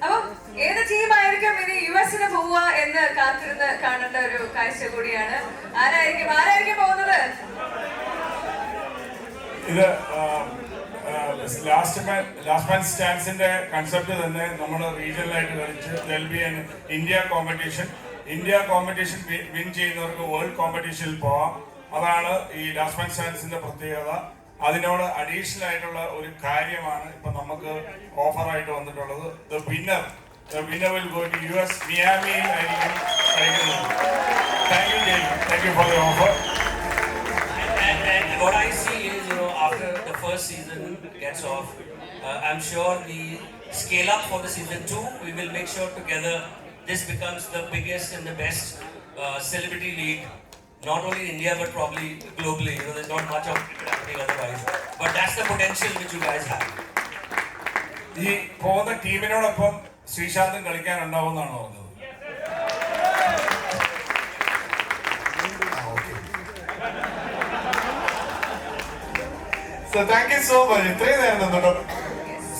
Speaker 16: അപ്പം ഏത് ടീമായിരിക്കും ഇനി യുഎസിന് പോവുക എന്ന് കാത്തിരുന്ന് കാണേണ്ട ഒരു കാഴ്ച കൂടിയാണ്. ആരായിരിക്കും പോകുന്നത്?
Speaker 6: ഇത് ലാസ്റ്റ് മാൻ സ്റ്റാൻഡ്സിന്റെ കൺസെപ്റ്റ് തന്നെ നമ്മൾ റീജിയണലായിട്ട് കളിച്ച് ഇന്ത്യ കോമ്പറ്റീഷൻ വിൻ ചെയ്യുന്നവർക്ക് വേൾഡ് കോമ്പറ്റീഷനിൽ പോവാം. അതാണ് ഈ ലാസ്റ്റ് മാൻ സ്റ്റാൻഡ്സിന്റെ പ്രത്യേകത. അതിനോട് അഡീഷണൽ ആയിട്ടുള്ള ഒരു കാര്യമാണ് ഇപ്പൊ നമുക്ക് ഓഫറായിട്ട് വന്നിട്ടുള്ളത്. The winner will go to US മിയാമിയിൽ ആയിരിക്കും കളിക്കുന്നത്. Thank you Jay, thank you for the offer.
Speaker 15: And what I see is, you know, after the first season gets off, I'm sure the scale up for the season 2, we will make sure together this becomes the biggest and the best celebrity league. Not only in India but probably globally. You know, there's not much of cricket happening otherwise. But that's the potential which you guys have.
Speaker 6: ഈ പോകുന്ന ടീമിനോടൊപ്പം ശ്രീശാന്തും കളിക്കാനുണ്ടാവുമെന്നാണ് പറഞ്ഞത്.
Speaker 2: So thank you so much. ഇത്രയും നേരം നിന്നോട്ടോ.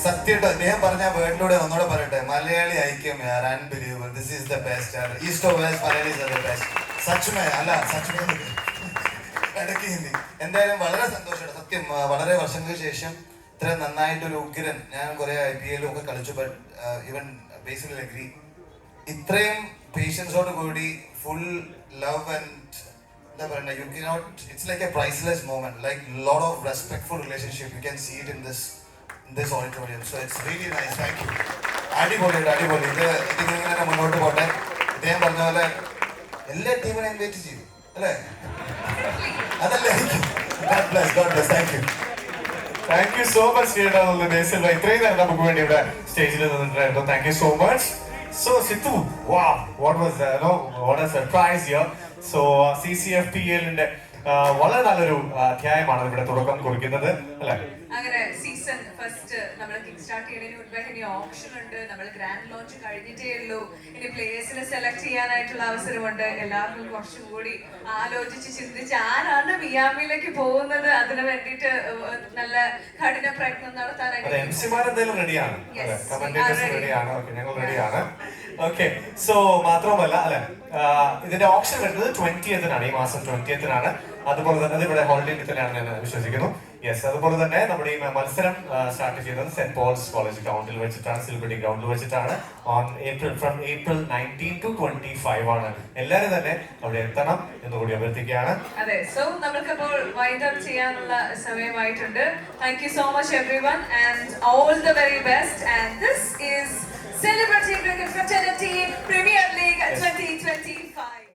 Speaker 10: സത്യമായിട്ട് അദ്ദേഹം പറഞ്ഞ വേർഡിലൂടെ ഒന്നുകൂടെ പറയട്ടെ. മലയാളി ഐക്യം യാർ, unbelievable. This is the best. East of west Malayalis are the best. സച്മേ അല്ല സച്മേ ഇടയ്ക്ക് ഹിന്ദി. എന്തായാലും വളരെ സന്തോഷമാണ് സത്യം. വളരെ വർഷങ്ങൾക്ക് ശേഷം ഇത്ര നന്നായിട്ടൊരു ഉഗ്രൻ, ഞാൻ കുറെ IPL ഒക്കെ കളിച്ചു, ബട്ട് ഈവൻ ബേസിക്കലി അഗ്രി, ഇത്രയും പേഷ്യൻസോട് കൂടി ഫുൾ ലവ് ആൻഡ് എന്താ പറയുക, you cannot, it's like a priceless moment, like lot of respectful relationship, you can see it in this auditorium. So it's really nice. Thank you. അടിപൊളി. ഇതിങ്ങനെ തന്നെ മുന്നോട്ട് പോട്ടെ. ഇദ്ദേഹം പറഞ്ഞ പോലെ എല്ലാ ടീമിനെ ഇൻവൈറ്റ് ചെയ്യും അല്ലേ? അതല്ലേ? God bless. Thank you.
Speaker 2: Thank you so much Basil. ഇത്രയും നേരം നമുക്ക് വേണ്ടി ഇവിടെ സ്റ്റേജിൽ നിന്നിട്ടുണ്ടായിരുന്നു. Thank you so much. So Sithu, what a surprise here. So CCFPL-ന്റെ വളരെ നല്ലൊരു അധ്യായമാണ് ഇവിടെ തുടക്കം കുറിക്കുന്നത് അല്ലേ?
Speaker 16: അങ്ങനെ സീസൺ ഫസ്റ്റ് നമ്മൾ കിക്ക് സ്റ്റാർട്ട് ചെയ്യുന്നതിന് മുൻപായിട്ട് ഇനി ഓപ്ഷൻ ഉണ്ട്. നമ്മൾ ഗ്രാൻഡ് ലോഞ്ച് കഴിഞ്ഞിട്ടേ ഉള്ളൂ. ഇനി പ്ലേയേഴ്സിനെ സെലക്ട് ചെയ്യാനായിട്ടുള്ള അവസരമുണ്ട്. എല്ലാവർക്കും കുറച്ചും കൂടി ആലോചിച്ച് ചിന്തിച്ച് ആരാണ് മിയാമിയിലേക്ക് പോകുന്നത്, അതിന് വേണ്ടിയിട്ട് നല്ല കഠിന പ്രയത്നം നടത്താനായിട്ട്
Speaker 2: റെഡിയാണ്. ഞങ്ങൾ റെഡിയാണ്. ഓക്കെ. സോ മാത്രമല്ല അല്ലെ, ഇതിന്റെ ഓപ്ഷൻ വരുന്നത് 20th ഈ മാസം 20th. അതുപോലെ തന്നെ അത് ഇവിടെ ഹോളിഡേ തന്നെയാണ് ഞാൻ വിശ്വസിക്കുന്നു. യെസ്. അതുപോലെ തന്നെ നമ്മുടെ ഈ മത്സരം സ്റ്റാർട്ട് ചെയ്യുന്നത് സെന്റ് പോൾസ് കോളേജ് ഗ്രൗണ്ടിൽ വെച്ചിട്ടാണ്, സെലിബ്രിറ്റി ഗ്രൗണ്ടിൽ വെച്ചിട്ടാണ്. ഫ്രം April 19 to 25 ആണ്. എല്ലാവരും തന്നെ അവിടെ എത്തണം എന്നുകൂടി അഭ്യർത്ഥിക്കുകയാണ്.
Speaker 16: അതെ. സോ നമുക്കപ്പോൾ വൈൻഡ് അപ്പ് ചെയ്യാനുള്ള സമയമായിട്ടുണ്ട്. Thank you so much everyone and all the very best. And this is Celebrity Cricket Fraternity Premier League 2025.